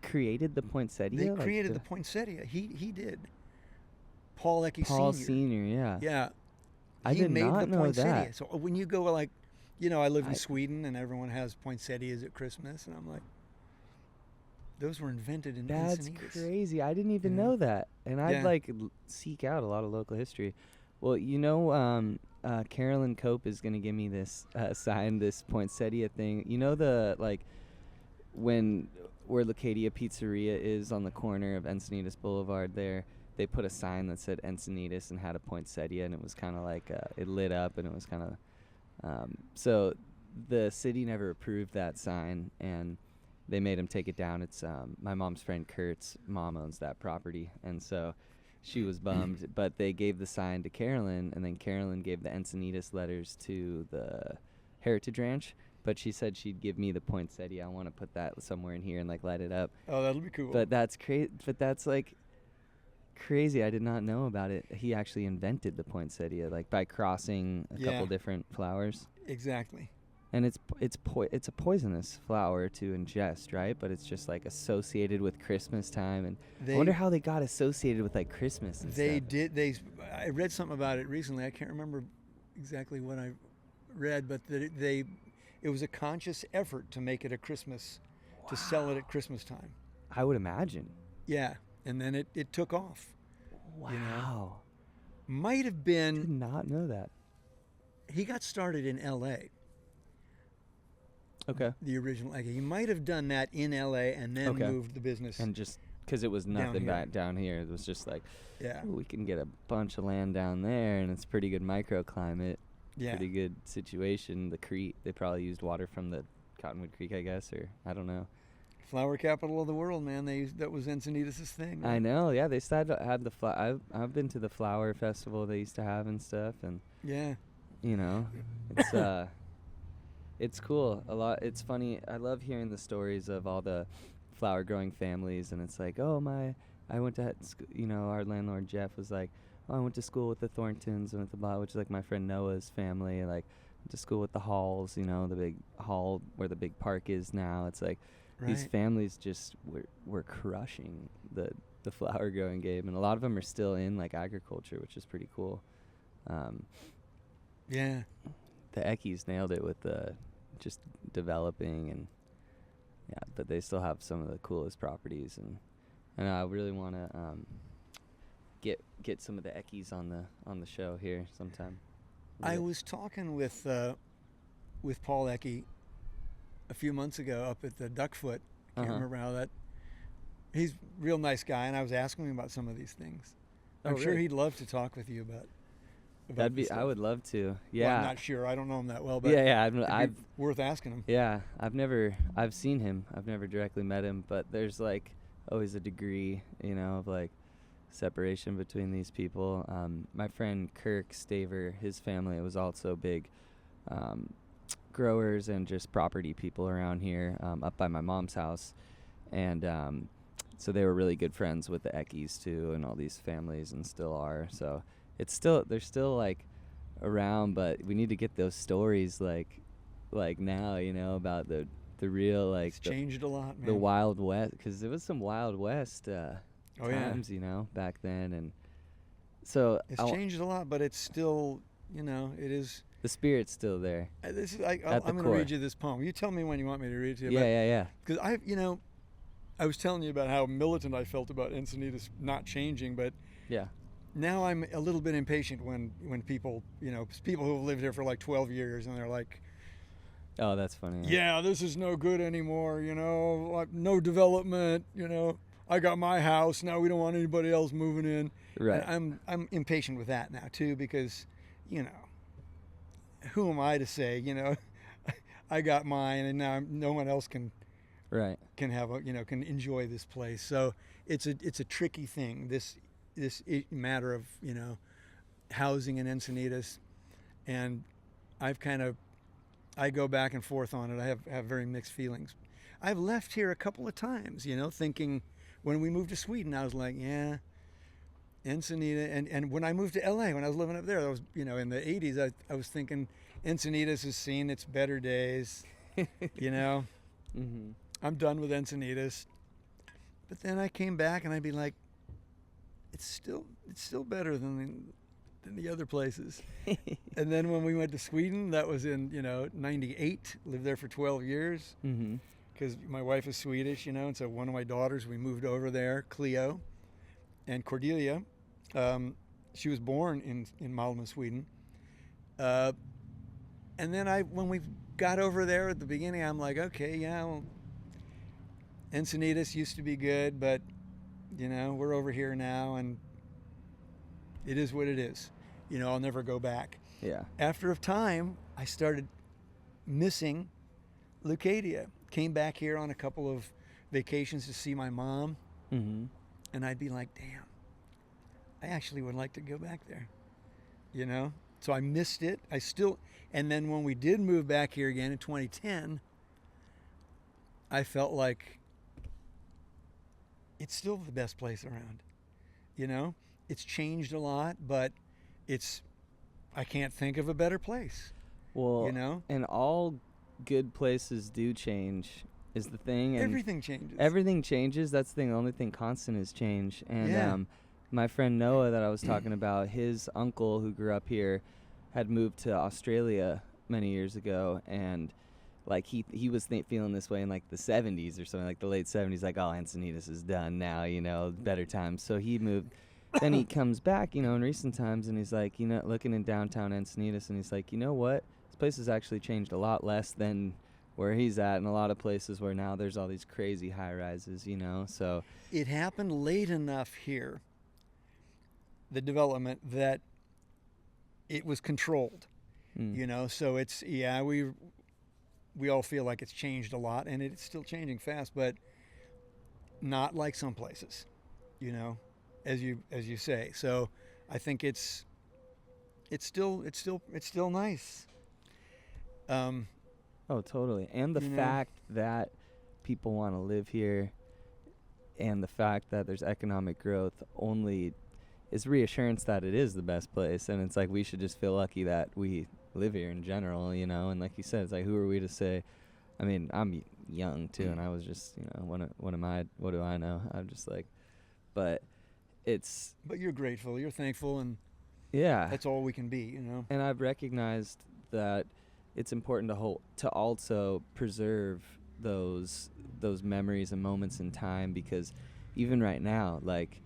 created the poinsettia? They created the poinsettia. He did. Paul Ecke Paul Sr. Yeah. Yeah. I did not know that. So when you go I live in Sweden, and everyone has poinsettias at Christmas, and I'm like, those were invented in That's Encinitas. crazy. I didn't even know that. And I'd seek out a lot of local history. Well, Carolyn Cope is going to give me this sign, this poinsettia thing. Where Leucadia Pizzeria is on the corner of Encinitas Boulevard there, they put a sign that said Encinitas and had a poinsettia, and it was kind of like, it lit up, and it was kind of, so the city never approved that sign, and they made him take it down. It's my mom's friend Kurt's mom owns that property, and so she was bummed. But they gave the sign to Carolyn, and then Carolyn gave the Encinitas letters to the Heritage Ranch. but she said she'd give me the poinsettia. I want to put that somewhere in here and like light it up. Oh, that'll be cool. But that's crazy. But that's like crazy. I did not know about it. He actually invented the poinsettia, like by crossing a couple different flowers. Exactly. And it's a poisonous flower to ingest, right? But it's just like associated with Christmas time, and I wonder how they got associated with like Christmas. And stuff. I read something about it recently. I can't remember exactly what I read, but that it was a conscious effort to make it a Christmas, to sell it at Christmas time. I would imagine. Yeah, and then it took off. Wow. You know? Might have been. Did not know that. He got started in L.A. Okay. The original. Like, he might have done that in L.A. and then moved the business. And just because it was nothing back down here, it was just like, we can get a bunch of land down there, and it's pretty good microclimate. Yeah. Pretty good situation. The Crete, they probably used water from the Cottonwood Creek, I guess, or I don't know. Flower capital of the world, man. That was Encinitas' thing. Right? I know. Yeah, they still had the I've been to the flower festival they used to have and stuff, and you know, it's it's cool. A lot. It's funny. I love hearing the stories of all the flower growing families, and it's like, I went to, our landlord Jeff was like, I went to school with the Thorntons and with the which is like my friend Noah's family. Like, went to school with the Halls. The big hall where the big park is now. It's like these families just were crushing the flower growing game, and a lot of them are still in like agriculture, which is pretty cool. The Eckies nailed it with the just developing, and but they still have some of the coolest properties, and I really want to get some of the Eckies on the show here sometime. I was talking with Paul Eckie a few months ago up at the Duckfoot. I can't remember how that. He's a real nice guy, and I was asking him about some of these things. I'm sure he'd love to talk with you about That'd be. I would love to. Yeah. Well, I'm not sure. I don't know him that well, but I've worth asking him. Yeah, I've seen him. I've never directly met him, but there's like always a degree, of like separation between these people. My friend Kirk Staver, his family was also big growers and just property people around here, up by my mom's house, and so they were really good friends with the Eckies too, and all these families, and still are. So. They're still like around, but we need to get those stories like now, about the real like. It's changed a lot, man. The Wild West, because there was some Wild West times, back then, and so it's changed a lot, but it's still, it is. The spirit's still there. I'm going to read you this poem. You tell me when you want me to read it to you. Yeah. Because I was telling you about how militant I felt about Encinitas not changing, but now I'm a little bit impatient when people, people who have lived here for like 12 years and they're like, oh, that's funny. Yeah, this is no good anymore, like no development, I got my house, now we don't want anybody else moving in. Right. And I'm impatient with that now too, because, who am I to say, I got mine and now no one else can have can enjoy this place. So it's a tricky thing, this matter of housing in Encinitas, and I go back and forth on it. I have very mixed feelings. I've left here a couple of times, thinking when we moved to Sweden, I was like, Encinitas, and when I moved to LA, when I was living up there, I was in the 80s, I was thinking Encinitas has seen its better days, Mm-hmm. I'm done with Encinitas. But then I came back and I'd be like, it's still better than the other places. And then when we went to Sweden, that was in 98. Lived there for 12 years because my wife is Swedish, and so one of my daughters, we moved over there, Cleo, and Cordelia. She was born in Malmö, Sweden. And then when we got over there at the beginning, I'm like, okay, well, Encinitas used to be good, but we're over here now, and it is what it is. I'll never go back. Yeah. After a time, I started missing Leucadia. Came back here on a couple of vacations to see my mom, and I'd be like, damn, I actually would like to go back there, So I missed it. And then when we did move back here again in 2010, I felt like it's still the best place around. You know, it's changed a lot, but I can't think of a better place. Well, you know, and all good places do change is the thing. And everything changes. Everything changes. That's the thing. The only thing constant is change. And Yeah. My friend Noah that I was talking about, his uncle who grew up here had moved to Australia many years ago, and like he was feeling this way in like the 70s or something, like the late 70s, like, oh, Encinitas is done now, you know, better times. So he moved. Then he comes back, you know, in recent times, and he's like, you know, looking in downtown Encinitas, and he's like, you know what? This place has actually changed a lot less than where he's at, in a lot of places where now there's all these crazy high rises, you know. So it happened late enough here, the development, that it was controlled, you know. So it's, yeah, we all feel like it's changed a lot, and it's still changing fast, but not like some places, you know, as you say. So I think it's still nice. Oh, totally. And the fact that people want to live here, and the fact that there's economic growth, only is reassurance that it is the best place. And it's like, we should just feel lucky that we live here in general, you know. And like you said, it's like, who are we to say? I mean, I'm young too, and I was just, you know, what do I know? I'm just like, but you're grateful, you're thankful, and yeah, that's all we can be, you know. And I've recognized that it's important to also preserve those memories and moments in time, because even right now, like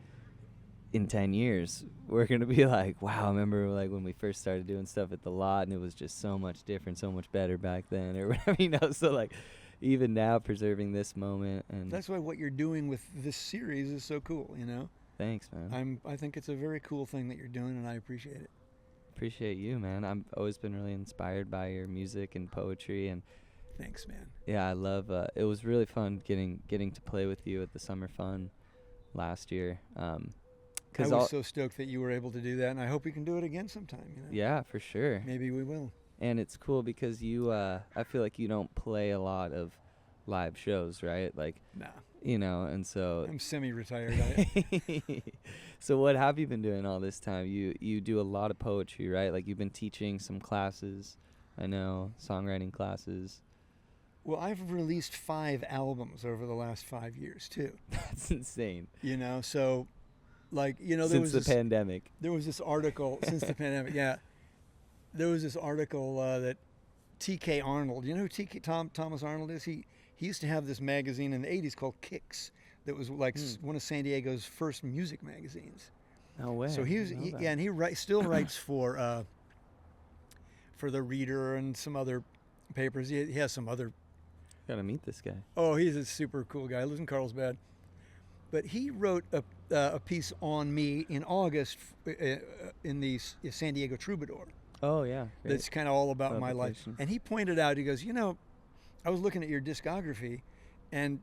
in 10 years, we're going to be like, wow, I remember like when we first started doing stuff at the lot, and it was just so much different, so much better back then, or whatever, you know. So like, even now, preserving this moment. And that's why what you're doing with this series is so cool, you know. Thanks, man. I think it's a very cool thing that you're doing, and I appreciate it. Appreciate you, man. I've always been really inspired by your music and poetry, and thanks, man. Yeah, I love it was really fun getting to play with you at the Summer Fun last year. I was so stoked that you were able to do that, and I hope we can do it again sometime, you know. Yeah, for sure. Maybe we will. And it's cool because you I feel like you don't play a lot of live shows, right? Like, nah. You know, and so I'm semi-retired. So what have you been doing all this time? You do a lot of poetry, right? Like, you've been teaching some classes, I know, songwriting classes. Well, I've released 5 albums over the last 5 years too. That's insane. You know, so like, you know, since the pandemic. There was this article since the pandemic. Yeah, there was this article that T.K. Arnold. You know who Thomas Arnold is? He used to have this magazine in the 80s called Kicks that was like one of San Diego's first music magazines. No way. So and he still writes for the Reader and some other papers. He has some other. Gotta meet this guy. Oh, he's a super cool guy. He lives in Carlsbad. But he wrote a piece on me in August in the San Diego Troubadour. Oh, yeah. Great. That's kind of all about my life. And he pointed out, he goes, you know, I was looking at your discography, and,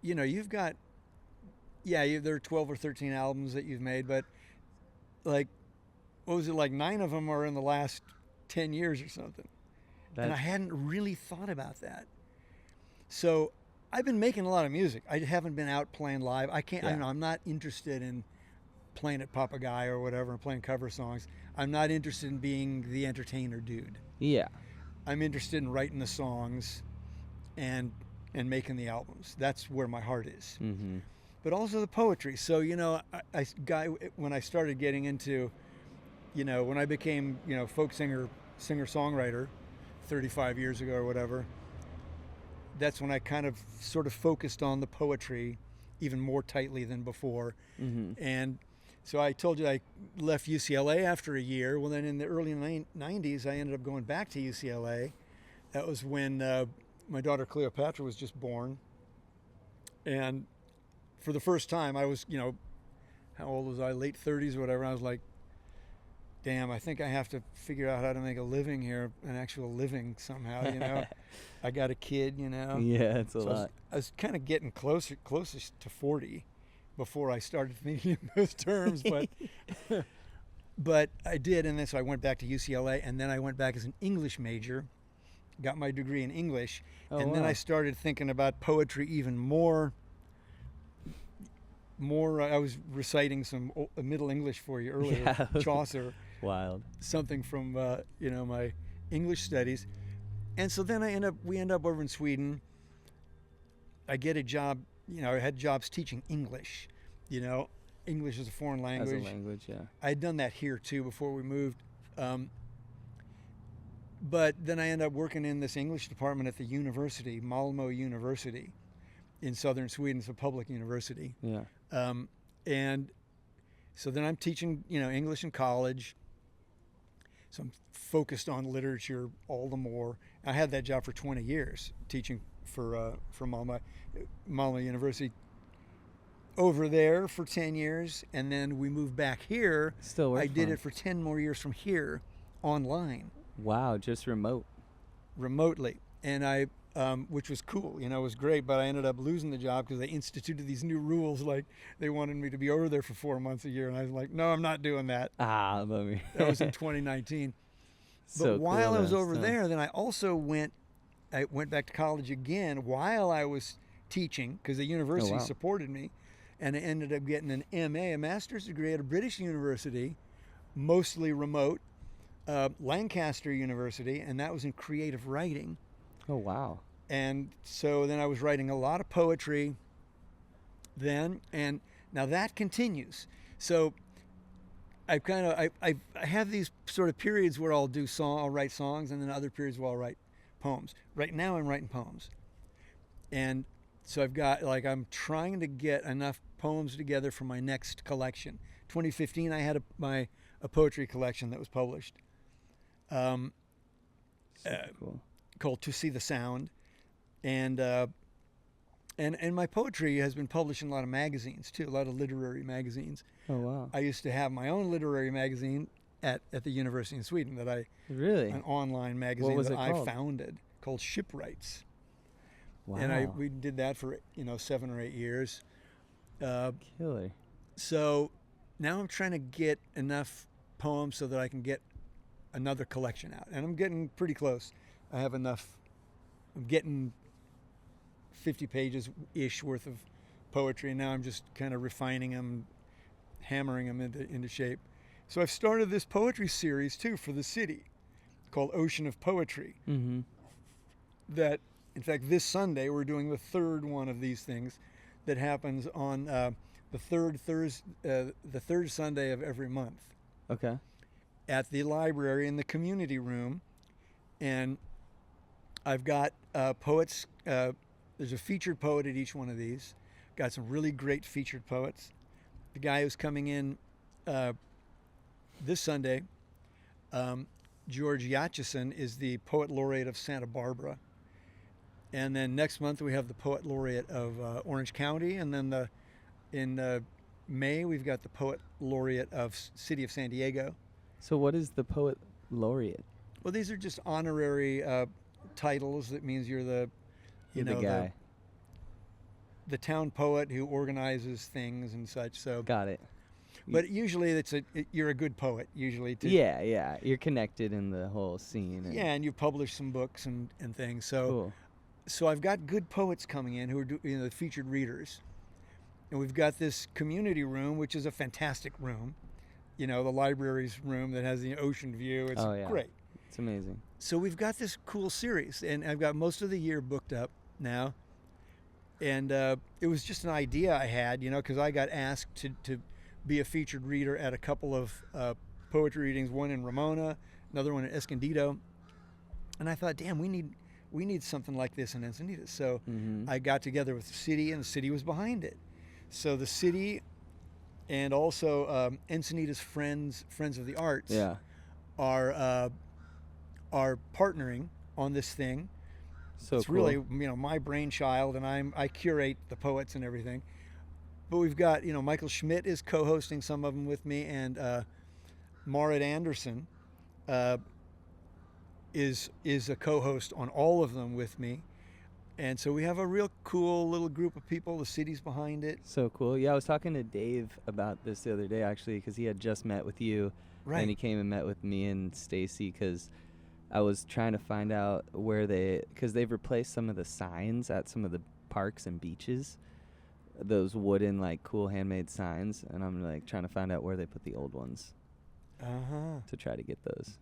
you know, you've got, there are 12 or 13 albums that you've made, but, like, what was it, like 9 of them are in the last 10 years or something. And I hadn't really thought about that. So I've been making a lot of music. I haven't been out playing live. I don't know, I'm not interested in playing at Papagayo or whatever and playing cover songs. I'm not interested in being the entertainer dude. Yeah. I'm interested in writing the songs and making the albums. That's where my heart is. Mm-hmm. But also the poetry. So, you know, when I started getting into, you know, when I became, you know, folk singer-songwriter 35 years ago or whatever, that's when I kind of sort of focused on the poetry even more tightly than before. Mm-hmm. And so I told you I left UCLA after a year. Well, then in the early 90s, I ended up going back to UCLA. That was when my daughter Cleopatra was just born. And for the first time, I was, you know, how old was I? Late 30s or whatever. I was like, damn, I think I have to figure out how to make a living here, an actual living somehow, you know. I got a kid, you know. Yeah, it's a lot. I was kind of getting closest to 40 before I started thinking in those terms, But I did, and then so I went back to UCLA, and then I went back as an English major, got my degree in English, and then I started thinking about poetry even more. I was reciting some Middle English for you earlier, Yeah. Chaucer, Wild. something from my English studies, and so then we end up over in Sweden. I get a job, I had jobs teaching English, English is a foreign language. As a language, yeah. I had done that here too before we moved. But then I ended up working in this English department at the university, Malmo University in southern Sweden. It's a public university. Yeah. And so then I'm teaching, English in college. So I'm focused on literature all the more. I had that job for 20 years, teaching for Malmo University. Over there for 10 years, and then we moved back here. Still works. I did it for 10 more years from here, online. Wow, just remotely, and I, which was cool, it was great. But I ended up losing the job because they instituted these new rules, like they wanted me to be over there for 4 months a year, and I was like, no, I'm not doing that. Bummer. That was in 2019. So but while cool, I was over there, then I also went back to college again while I was teaching, because the university supported me. And I ended up getting an MA, a master's degree at a British university, mostly remote, Lancaster University, and that was in creative writing. Oh, wow. And so then I was writing a lot of poetry then, and now that continues. So I have these sort of periods where I'll write songs, and then other periods where I'll write poems. Right now I'm writing poems. And so I've got, I'm trying to get enough poems together for my next collection. 2015, I had a poetry collection that was published, Cool. called "To See the Sound," and my poetry has been published in a lot of magazines too, a lot of literary magazines. Oh, wow. I used to have my own literary magazine at the university in Sweden Really? An online magazine What was that it I called? founded called Shipwrights. Wow. And we did that for 7 or 8 years. Killer. So now I'm trying to get enough poems so that I can get another collection out, and I'm getting pretty close. I have enough. I'm getting 50 pages ish worth of poetry, and now I'm just kind of refining them, hammering them into shape. So I've started this poetry series too for the city, called Ocean of Poetry. Mm-hmm. That, in fact, this Sunday we're doing the third one of these things that happens on the third Sunday of every month. Okay. At the library in the community room, and I've got poets. There's a featured poet at each one of these. Got some really great featured poets. The guy who's coming in this Sunday, George Yatchison, is the poet laureate of Santa Barbara. And then next month we have the poet laureate of Orange County, and then in May we've got the poet laureate of City of San Diego. So what is the poet laureate? Well, these are just honorary titles. That means you're the guy. The town poet who organizes things and such. So Got it. but usually you're a good poet usually too. Yeah. You're connected in the whole scene. And you publish some books and things. So Cool. So I've got good poets coming in who are the featured readers. And we've got this community room, which is a fantastic room. The library's room that has the ocean view. It's great. It's amazing. So we've got this cool series, and I've got most of the year booked up now. And it was just an idea I had, because I got asked to be a featured reader at a couple of poetry readings, one in Ramona, another one at Escondido. And I thought, damn, we need something like this in Encinitas. So I got together with the city, and the city was behind it. So the city and also Encinitas Friends of the Arts are partnering on this thing. So it's cool. really my brainchild, and I curate the poets and everything. But we've got Michael Schmidt is co-hosting some of them with me, and Marit Anderson is a co-host on all of them with me. And so we have a real cool little group of people. The city's behind it. So cool. Yeah, I was talking to Dave about this the other day, actually, because he had just met with you Right. And he came and met with me and Stacy because I was trying to find out where because they've replaced some of the signs at some of the parks and beaches, those wooden, like, cool handmade signs, and I'm, like, trying to find out where they put the old ones to try to get those.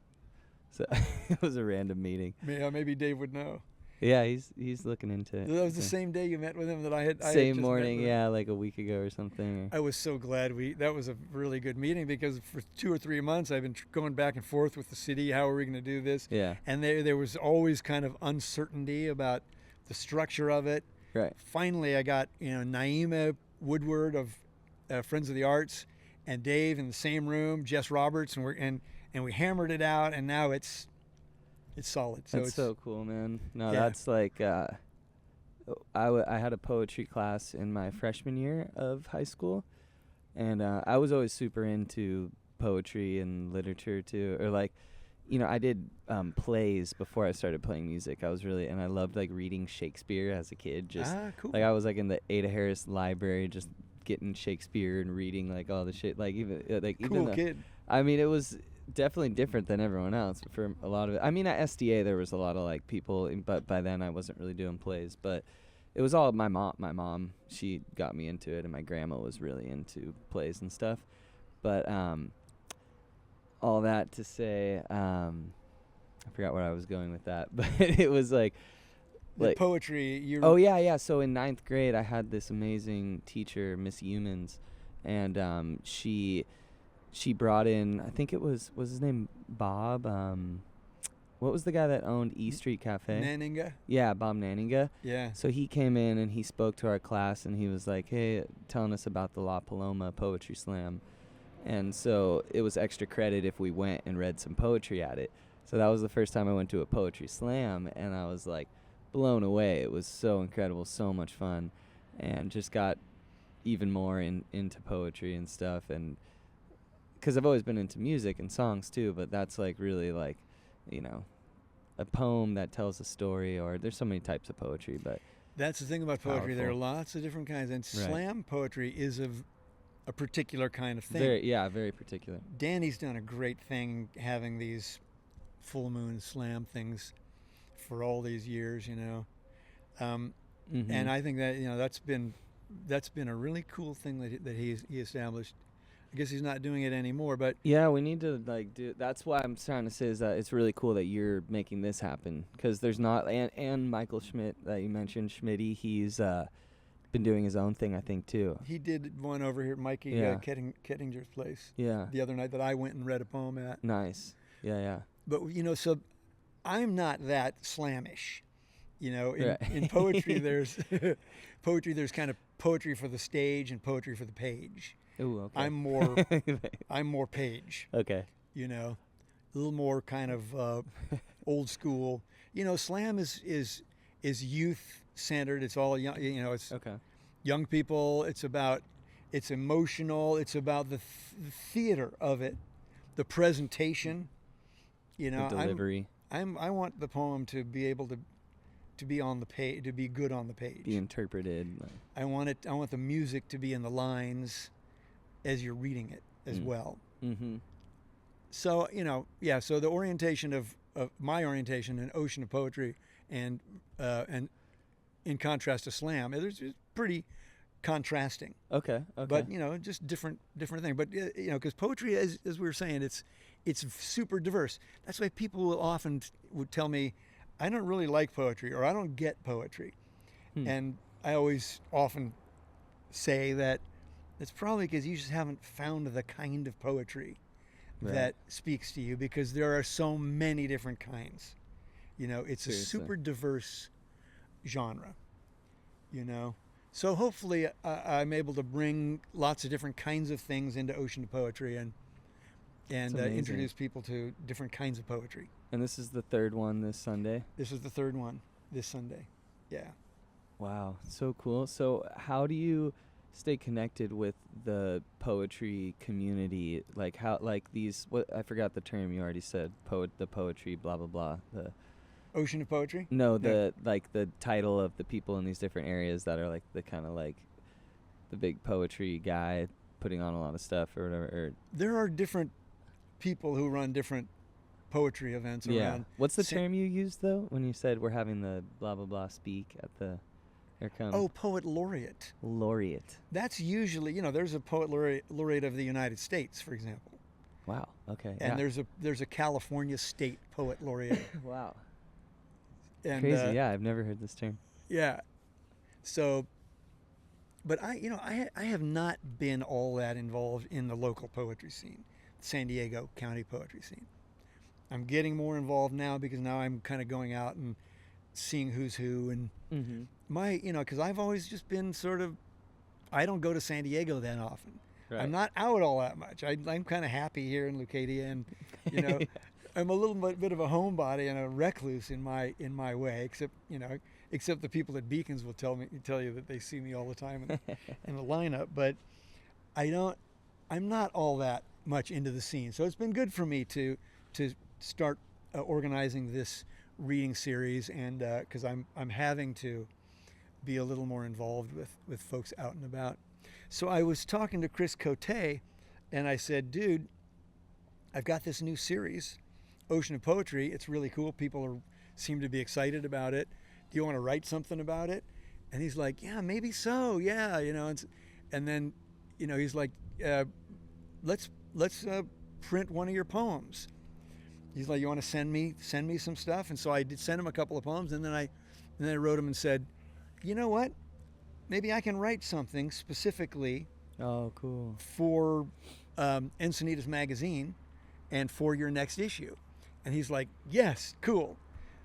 So it was a random meeting. Yeah, maybe Dave would know. Yeah, he's looking into it. That was the same day you met with him that I had. Same morning, yeah, like a week ago or something. I was so glad that was a really good meeting, because for 2 or 3 months I've been going back and forth with the city. How are we going to do this? Yeah. And there was always kind of uncertainty about the structure of it. Right. Finally, I got Naima Woodward of Friends of the Arts and Dave in the same room, Jess Roberts, and we hammered it out, and now it's solid. So that's so cool, man. No, yeah. that's like I had a poetry class in my freshman year of high school, and I was always super into poetry and literature too, or like, I did plays before I started playing music. And I loved, like, reading Shakespeare as a kid. Just cool. like I was, like, in the Ada Harris library, just getting Shakespeare and reading, like, all the shit. Like, Cool kid. I mean, it was definitely different than everyone else. But for a lot of it, I mean, at SDA there was a lot of, like, people, but by then I wasn't really doing plays. But it was all my mom. My mom, she got me into it, and my grandma was really into plays and stuff. But all that to say, I forgot where I was going with that, but it was like poetry. Oh yeah. So in 9th grade, I had this amazing teacher, Miss Humans, and she brought in, I think it was his name Bob? What was the guy that owned E Street Cafe? Nanninga. Yeah, Bob Nanninga. Yeah. So he came in and he spoke to our class, and he was like, "Hey, telling us about the La Paloma Poetry Slam." And so it was extra credit if we went and read some poetry at it. So that was the first time I went to a poetry slam, and I was, like, blown away. It was so incredible, so much fun, and just got even more into poetry and stuff. And because I've always been into music and songs too, but that's, like, really, like, a poem that tells a story, or there's so many types of poetry, but that's the thing about poetry. Powerful. There are lots of different kinds, and Right. slam poetry is a particular kind of thing. Very particular. Danny's done a great thing having these full moon slam things for all these years, Mhm. and I think that that's been a really cool thing that he established. I guess he's not doing it anymore, but Yeah, we need to, like, do. That's why I'm trying to say is that it's really cool that you're making this happen, because there's not, and Michael Schmidt that you mentioned, Schmitty, he's been doing his own thing, I think, too. he did one over here at Mikey Yeah. Kettinger's place Yeah. the other night that I went and read a poem at. Nice. Yeah. But so I'm not that slammish. Right. In poetry there's there's kind of poetry for the stage and poetry for the page. Ooh, okay. I'm more page. Okay. A little more kind of old school. Slam is youth centered. It's all young. It's Okay. young people. It's emotional. It's about the theater of it, the presentation. The delivery. I want the poem to be able to be on the page, to be good on the page. Be interpreted. Like, I want the music to be in the lines as you're reading it as well. mm-hmm. So so the orientation of my orientation in Ocean of Poetry and in contrast to slam, it's pretty contrasting. Okay. But just different thing. But because poetry, as we were saying, it's super diverse. That's why people will often would tell me, I don't really like poetry, or I don't get poetry. And I always often say that it's probably because you just haven't found the kind of poetry that speaks to you, because there are so many different kinds. It's Seriously. a super diverse genre. So hopefully I'm able to bring lots of different kinds of things into Ocean of Poetry and amazing. introduce people to different kinds of poetry. And this is the third one this Sunday? This is the third one this Sunday. Yeah. Wow, so cool. So how do you stay connected with the poetry community? Like I forgot the term you already said, the poetry, blah, blah, blah. The Ocean of Poetry? No, the title of the people in these different areas that are, like, the kind of, like, the big poetry guy putting on a lot of stuff or whatever. There are different people who run different poetry events Yeah. around. What's the term you used though when you said we're having the blah blah blah speak at the? Here comes. Oh, poet laureate. Laureate. That's usually, there's a poet laureate of the United States, for example. Wow. Okay. And there's a California state poet laureate. Wow. And, crazy. Yeah, I've never heard this term. Yeah. So, but I have not been all that involved in the local poetry scene, San Diego County poetry scene. I'm getting more involved now because now I'm kind of going out and seeing who's who, and because I've always just been sort of, I don't go to San Diego that often. Right. I'm not out all that much. I'm kind of happy here in Leucadia, and I'm a little bit of a homebody and a recluse in my way. Except the people at Beacons will tell you that they see me all the time in the lineup. But I'm not all that much into the scene. So it's been good for me to start organizing this reading series, and because I'm having to be a little more involved with folks out and about. So I was talking to Chris Cote, and I said, dude, I've got this new series, Ocean of Poetry. It's really cool. People seem to be excited about it. Do you want to write something about it? And he's like, yeah, maybe so. Yeah, and then, he's like, let's print one of your poems. He's like, you want to send me some stuff? And so I did send him a couple of poems, and then I wrote him and said, you know what? Maybe I can write something specifically. Oh, cool. For Encinitas magazine, and for your next issue. And he's like, yes, cool.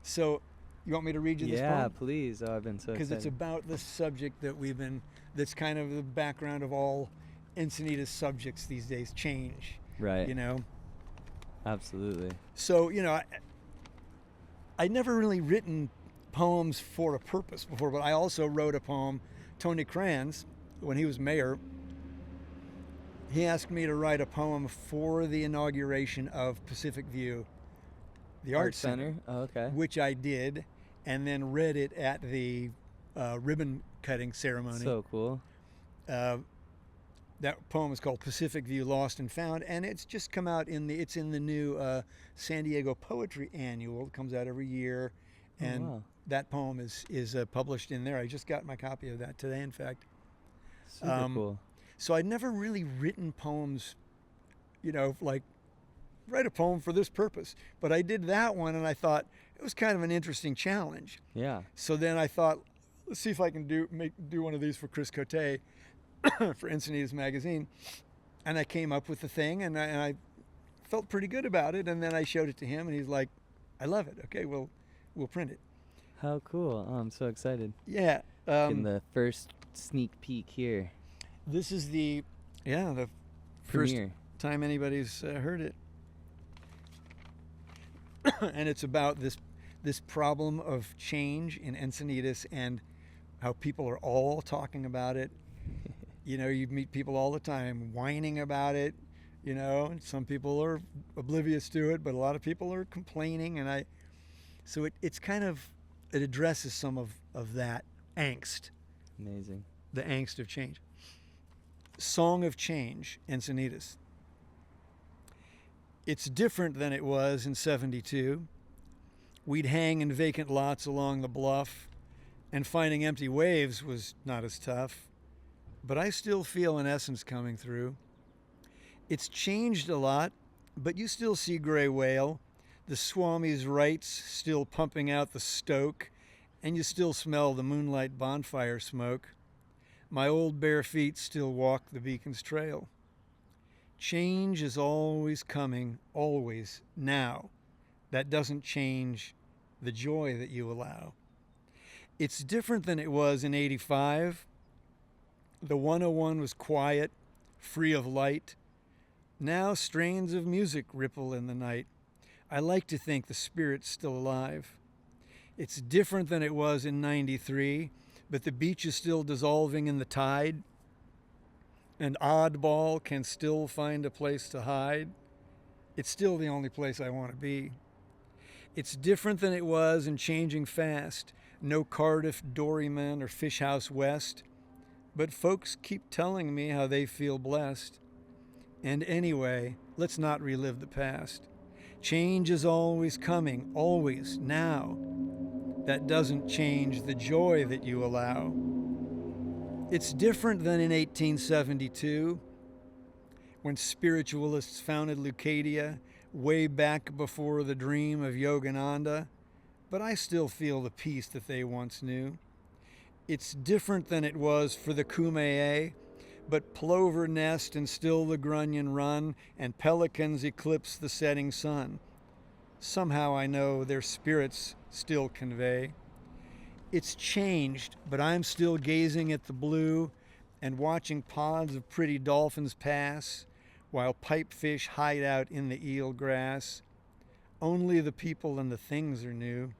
So you want me to read you this poem? Yeah, please. Oh, I've been so excited. Because it's about the subject that's kind of the background of all Encinitas subjects these days, change. Right. Absolutely. So, I'd never really written poems for a purpose before, but I also wrote a poem. Tony Kranz, when he was mayor, he asked me to write a poem for the inauguration of Pacific View, the Art Center. Oh, okay. Which I did, and then read it at the ribbon cutting ceremony. So cool. That poem is called Pacific View Lost and Found, and it's just come out in the new San Diego Poetry Annual. It comes out every year, and that poem is published in there. I just got my copy of that today, in fact. Super cool. So I'd never really written poems, like write a poem for this purpose. But I did that one, and I thought it was kind of an interesting challenge. Yeah. So then I thought, let's see if I can do one of these for Chris Cote for Encinitas magazine. And I came up with the thing, and I felt pretty good about it. And then I showed it to him, and he's like, I love it. Okay, we'll print it. How cool. Oh, I'm so excited. Yeah. Getting the first sneak peek here. This is the premiere. First time anybody's heard it. And it's about this problem of change in Encinitas and how people are all talking about it. You meet people all the time whining about it, and some people are oblivious to it, but a lot of people are complaining, and so it's kind of, it addresses some of that angst. Amazing. The angst of change. Song of Change, Encinitas. It's different than it was in '72. We'd hang in vacant lots along the bluff, and finding empty waves was not as tough. But I still feel an essence coming through. It's changed a lot, but you still see gray whale, the Swami's rites still pumping out the stoke, and you still smell the moonlight bonfire smoke. My old bare feet still walk the beacon's trail. Change is always coming, always, now. That doesn't change the joy that you allow. It's different than it was in '85. The 101 was quiet, free of light. Now strains of music ripple in the night. I like to think the spirit's still alive. It's different than it was in '93, but the beach is still dissolving in the tide. An oddball can still find a place to hide. It's still the only place I want to be. It's different than it was and changing fast. No Cardiff Doryman or Fish House West. But folks keep telling me how they feel blessed. And anyway, let's not relive the past. Change is always coming, always, now. That doesn't change the joy that you allow. It's different than in 1872, when spiritualists founded Leucadia way back before the dream of Yogananda, but I still feel the peace that they once knew. It's different than it was for the Kumeyaay, but plover nest and still the grunion run, and pelicans eclipse the setting sun. Somehow I know their spirits still convey. It's changed, but I'm still gazing at the blue and watching pods of pretty dolphins pass, while pipefish hide out in the eel grass. Only the people and the things are new.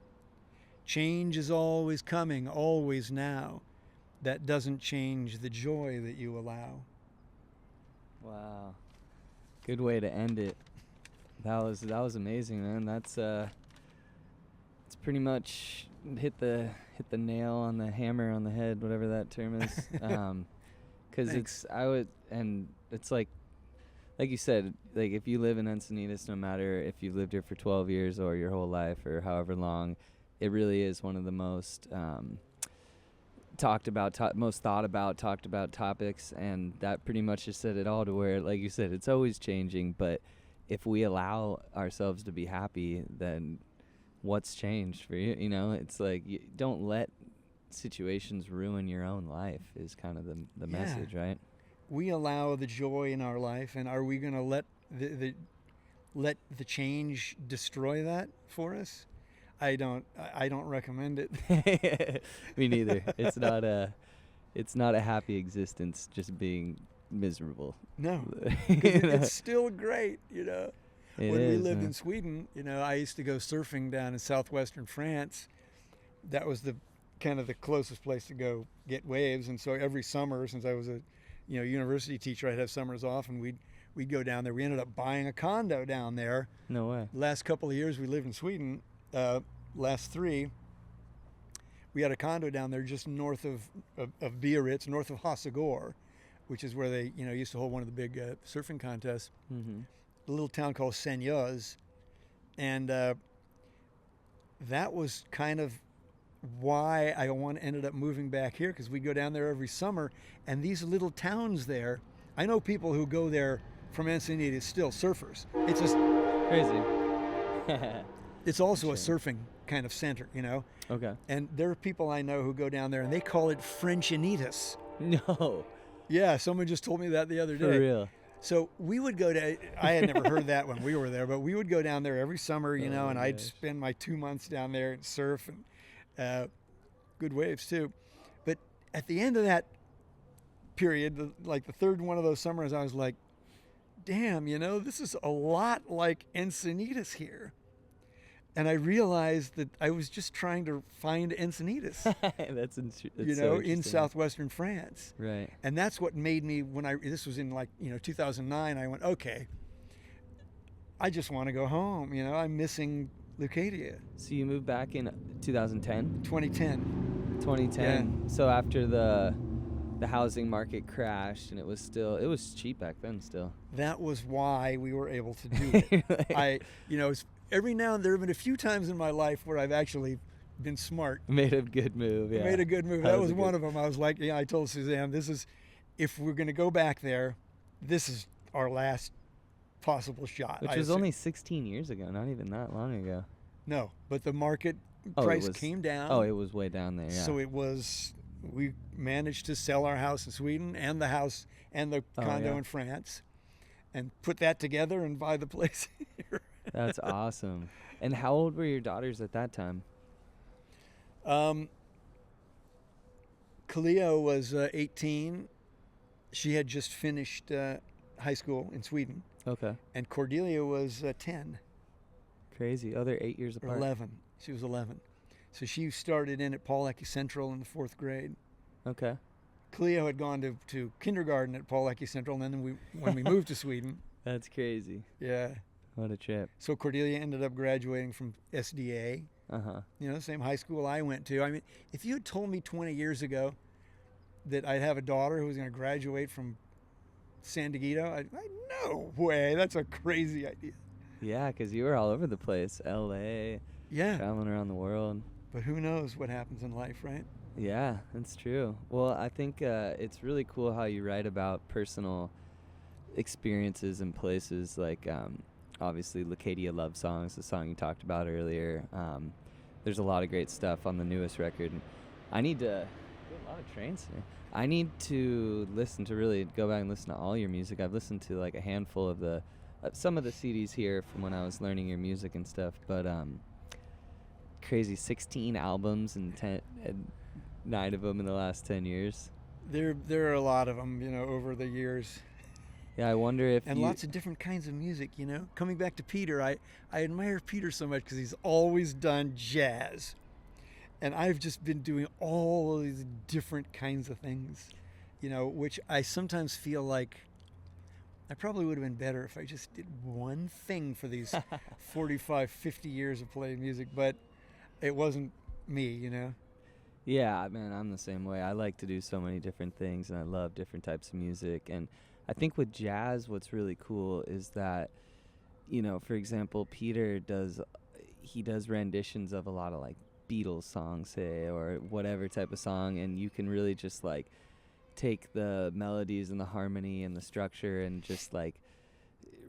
Change is always coming, always now. That doesn't change the joy that you allow. Wow. Good way to end it. That was amazing, man. That's it's pretty much hit the nail on the hammer on the head, whatever that term is. Cuz it's like you said, like if you live in Encinitas, no matter if you've lived here for 12 years or your whole life or however long, it really is one of the most talked about topics, and that pretty much just said it all, to where, like you said, it's always changing, but if we allow ourselves to be happy, then what's changed for you? You know, it's like, you don't let situations ruin your own life is kind of the message, right? We allow the joy in our life, and are we going to let the change destroy that for us? I don't recommend it. Me neither. It's not a happy existence just being miserable. No. It's still great, you know. It when is, we lived in Sweden, you know, I used to go surfing down in southwestern France. That was the kind of the closest place to go get waves, and so every summer, since I was a university teacher, I'd have summers off, and we'd go down there. We ended up buying a condo down there. No way. Last couple of years we lived in Sweden, last 3, we had a condo down there just north of Biarritz, north of Hossegor, which is where they used to hold one of the big surfing contests. Mm-hmm. A little town called Seigneuse, and that was kind of why I ended up moving back here, because we go down there every summer, and these little towns there, I know people who go there from Encinitas, still surfers. It's just crazy. It's also a surfing kind of center, you know. Okay. And there are people I know who go down there, and they call it Frenchinitas. No. Yeah, someone just told me that the other day. For real. So we would go to, I had never heard that when we were there, but we would go down there every summer, you know, and I'd spend my 2 months down there and surf, and good waves too. But at the end of that period, like the third one of those summers, I was like, damn, you know, this is a lot like Encinitas here. And I realized that I was just trying to find Encinitas, that's you know, in southwestern France. Right. And that's what made me, this was in 2009, I went, okay, I just want to go home. You know, I'm missing Leucadia. So you moved back in 2010? 2010. 2010. Yeah. So after the housing market crashed, and it was cheap back then still. That was why we were able to do it. Every now and there have been a few times in my life where I've actually been smart. Made a good move, yeah. Made a good move. That was one of them. I was like, I told Suzanne, if we're going to go back there, this is our last possible shot. Which was only 16 years ago, not even that long ago. No, but the market price came down. Oh, it was way down there, yeah. So we managed to sell our house in Sweden and the house and the condo in France, and put that together and buy the place here. That's awesome. And how old were your daughters at that time? Kalia was 18. She had just finished high school in Sweden. Okay. And Cordelia was 10. Crazy. Oh, they're 8 years apart. 11. She was 11. So she started in at Paul Eckie Central in the 4th grade. Okay. Cleo had gone to kindergarten at Paul Eckie Central, and then when we moved to Sweden. That's crazy. Yeah. What a trip. So Cordelia ended up graduating from SDA. Uh-huh. You know, same high school I went to. I mean, if you had told me 20 years ago that I'd have a daughter who was going to graduate from San Dieguito. No way. That's a crazy idea. Yeah, because you were all over the place. L.A., Yeah. traveling around the world. But who knows what happens in life, right? Yeah, that's true. Well, I think it's really cool how you write about personal experiences and places, like obviously Leucadia Love Song is the song you talked about earlier. There's a lot of great stuff on the newest record. I need to a lot of trains here. I need to really go back and listen to all your music. I've listened to like a handful of some of the CDs here from when I was learning your music and stuff, but crazy 16 albums and 9 of them in the last 10 years. There are a lot of them, over the years. Yeah, I wonder if and lots of different kinds of music, Coming back to Peter, I admire Peter so much because he's always done jazz. And I've just been doing all of these different kinds of things, which I sometimes feel like I probably would have been better if I just did one thing for these 45, 50 years of playing music, but it wasn't me, Yeah, man, I'm the same way. I like to do so many different things, and I love different types of music. And I think with jazz, what's really cool is that, for example, Peter does renditions of a lot of like Beatles songs, say, or whatever type of song, and you can really just like take the melodies and the harmony and the structure and just like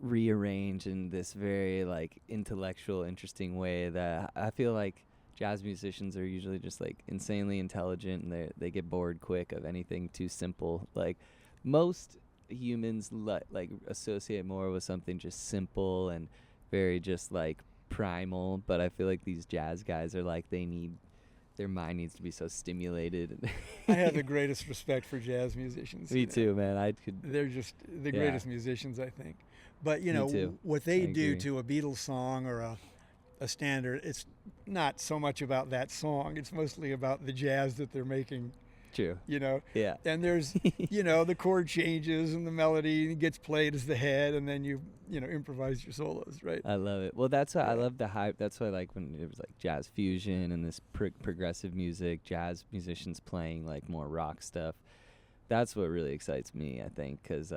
rearrange in this very like intellectual, interesting way that I feel like jazz musicians are usually just like insanely intelligent, and they get bored quick of anything too simple. Like most humans like associate more with something just simple and very just like primal, but I feel like these jazz guys are like their mind needs to be so stimulated. I have the greatest respect for jazz musicians. Me too, man. They're just the greatest musicians, I think. But what they do to a Beatles song or a standard, it's not so much about that song. It's mostly about the jazz that they're making. True. Yeah. And there's, the chord changes and the melody gets played as the head, and then you improvise your solos, right? I love it. Well, that's why I love the hype. That's why I like when it was like jazz fusion and this progressive music, jazz musicians playing like more rock stuff. That's what really excites me, I think, because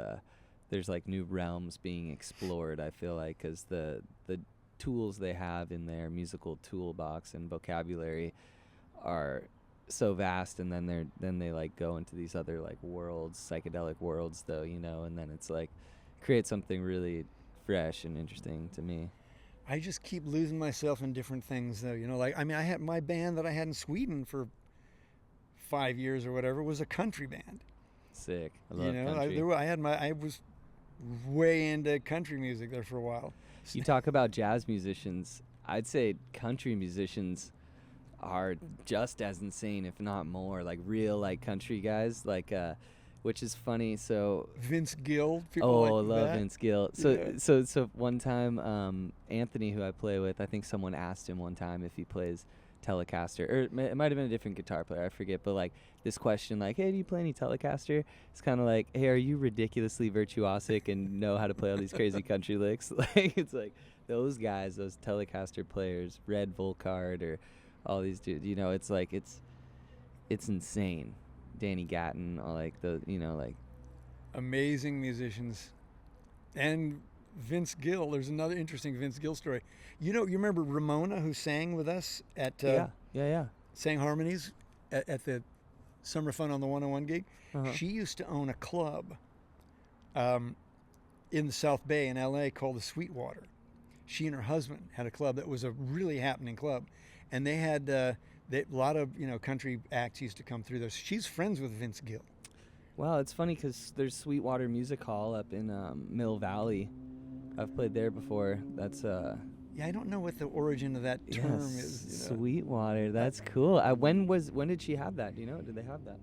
there's like new realms being explored, I feel like, because the tools they have in their musical toolbox and vocabulary are so vast, and then they like go into these other like worlds, psychedelic worlds though, and then it's like create something really fresh and interesting to me. I just keep losing myself in different things though, I had my band that I had in Sweden for 5 years or whatever was a country band. Sick. I love country. I was way into country music there for a while. You talk about jazz musicians, I'd say country musicians are just as insane, if not more, like real like country guys, like which is funny. So Vince Gill, I love Vince Gill. So one time Anthony, who I play with, I think someone asked him one time if he plays Telecaster, or it might have been a different guitar player, I forget, but like this question like, hey, do you play any Telecaster? It's kind of like, hey, are you ridiculously virtuosic and know how to play all these crazy country licks? Like it's like those guys, those Telecaster players, Red Volkart or all these dudes, it's like it's insane. Danny Gatton, all like the like amazing musicians. And Vince Gill, there's another interesting Vince Gill story. You remember Ramona, who sang with us at sang harmonies at the Summer Fun on the 101 gig? Uh-huh. She used to own a club in the South Bay in LA called the Sweetwater. She and her husband had a club that was a really happening club, and they had a lot of country acts used to come through there. She's friends with Vince Gill. Wow, it's funny because there's Sweetwater Music Hall up in Mill Valley. I've played there before. That's I don't know what the origin of that term is. Sweetwater, that's cool. When did she have that? Do you know? Did they have that?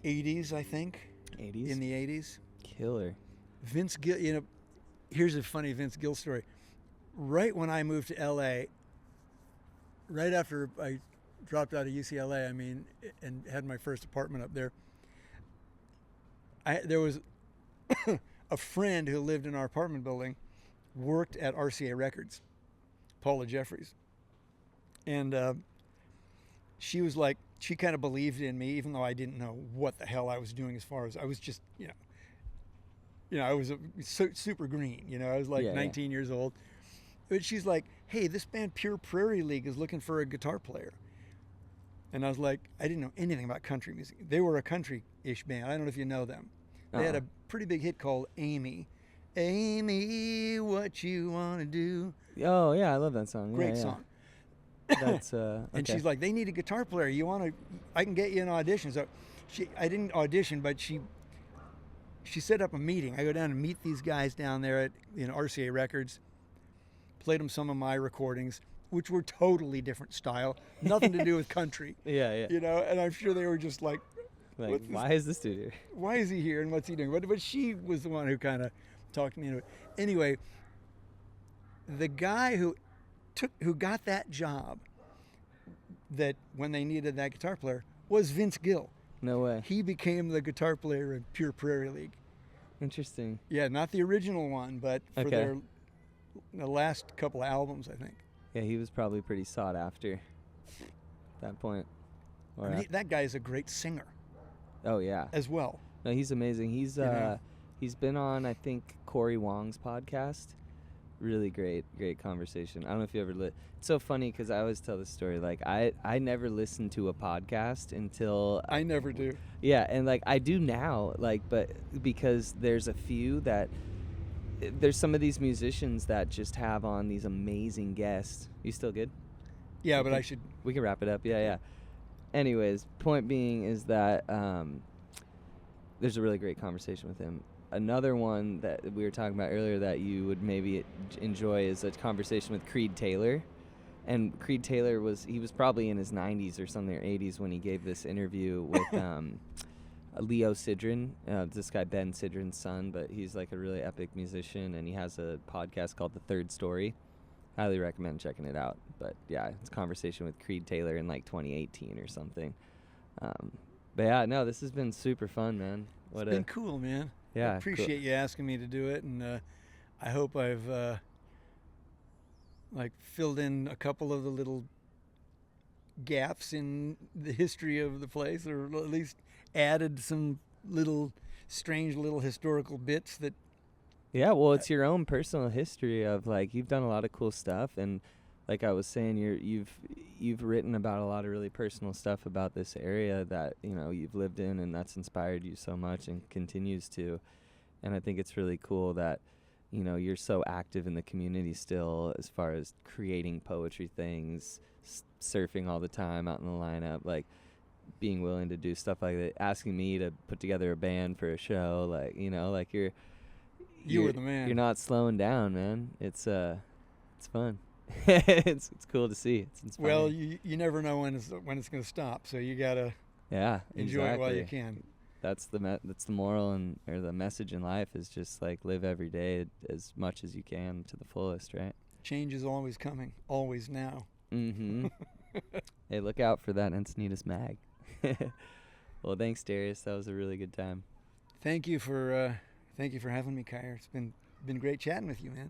80s, I think. 80s? In the 80s. Killer. Vince Gill, here's a funny Vince Gill story. Right when I moved to LA, right after I dropped out of UCLA, and had my first apartment up there, there was a friend who lived in our apartment building, worked at RCA Records, Paula Jeffries. And she was like, she kind of believed in me, even though I didn't know what the hell I was doing as far as I was just, I was super green. I was like 19 years old. But she's like, hey, this band Pure Prairie League is looking for a guitar player. And I was like, I didn't know anything about country music. They were a country-ish band. I don't know if you know them. They had a pretty big hit called Amy. Amy, what you want to do. Oh, yeah, I love that song. Great song. That's okay. And she's like, they need a guitar player. I can get you an audition. So I didn't audition, but she set up a meeting. I go down and meet these guys down there at RCA Records. Played them some of my recordings, which were totally different style, nothing to do with country. Yeah. And I'm sure they were just like why is this dude here? Why is he here and what's he doing? But she was the one who kind of talked me into it. Anyway, the guy who got that job, that when they needed that guitar player, was Vince Gill. No way. He became the guitar player in Pure Prairie League. Interesting. Yeah, not the original one, but for the last couple of albums, I think. Yeah, he was probably pretty sought after at that point. That guy is a great singer. Oh, yeah. As well. No, he's amazing. He's been on, I think, Corey Wong's podcast. Really great conversation. I don't know if you ever it's so funny because I always tell this story. Like, I never listened to a podcast until I never do. Yeah, and like I do now, like, but because there's a few that there's some of these musicians that just have on these amazing guests. You still good? Yeah, but we can wrap it up. Yeah. Anyways, point being is that there's a really great conversation with him. Another one that we were talking about earlier that you would maybe enjoy is a conversation with Creed Taylor. And Creed Taylor was probably in his 90s or something, or 80s when he gave this interview with Leo Sidran, this guy Ben Sidran's son, but he's like a really epic musician, and he has a podcast called The Third Story. Highly recommend checking it out. But yeah, it's a conversation with Creed Taylor in like 2018 or something. But yeah, no, this has been super fun, man. It's been cool, man. Yeah, I appreciate you asking me to do it, and I hope I've filled in a couple of the little gaps in the history of the place, or at least added some strange little historical bits that. Yeah, well, it's your own personal history of like you've done a lot of cool stuff, and like I was saying, you've written about a lot of really personal stuff about this area that you've lived in, and that's inspired you so much and continues to. And I think it's really cool that you're so active in the community still, as far as creating poetry things, surfing all the time out in the lineup, like being willing to do stuff like that, asking me to put together a band for a show, like like you're were the man. You're not slowing down, man. It's fun. it's cool to see. It's inspiring. Well, you never know when it's going to stop, so you gotta enjoy it while you can. That's the moral or the message in life is just like live every day as much as you can to the fullest, right? Change is always coming, always now. Mm-hmm. Hey, look out for that Encinitas mag. Well, thanks, Darius. That was a really good time. Thank you for having me, Kyer. It's been great chatting with you, man.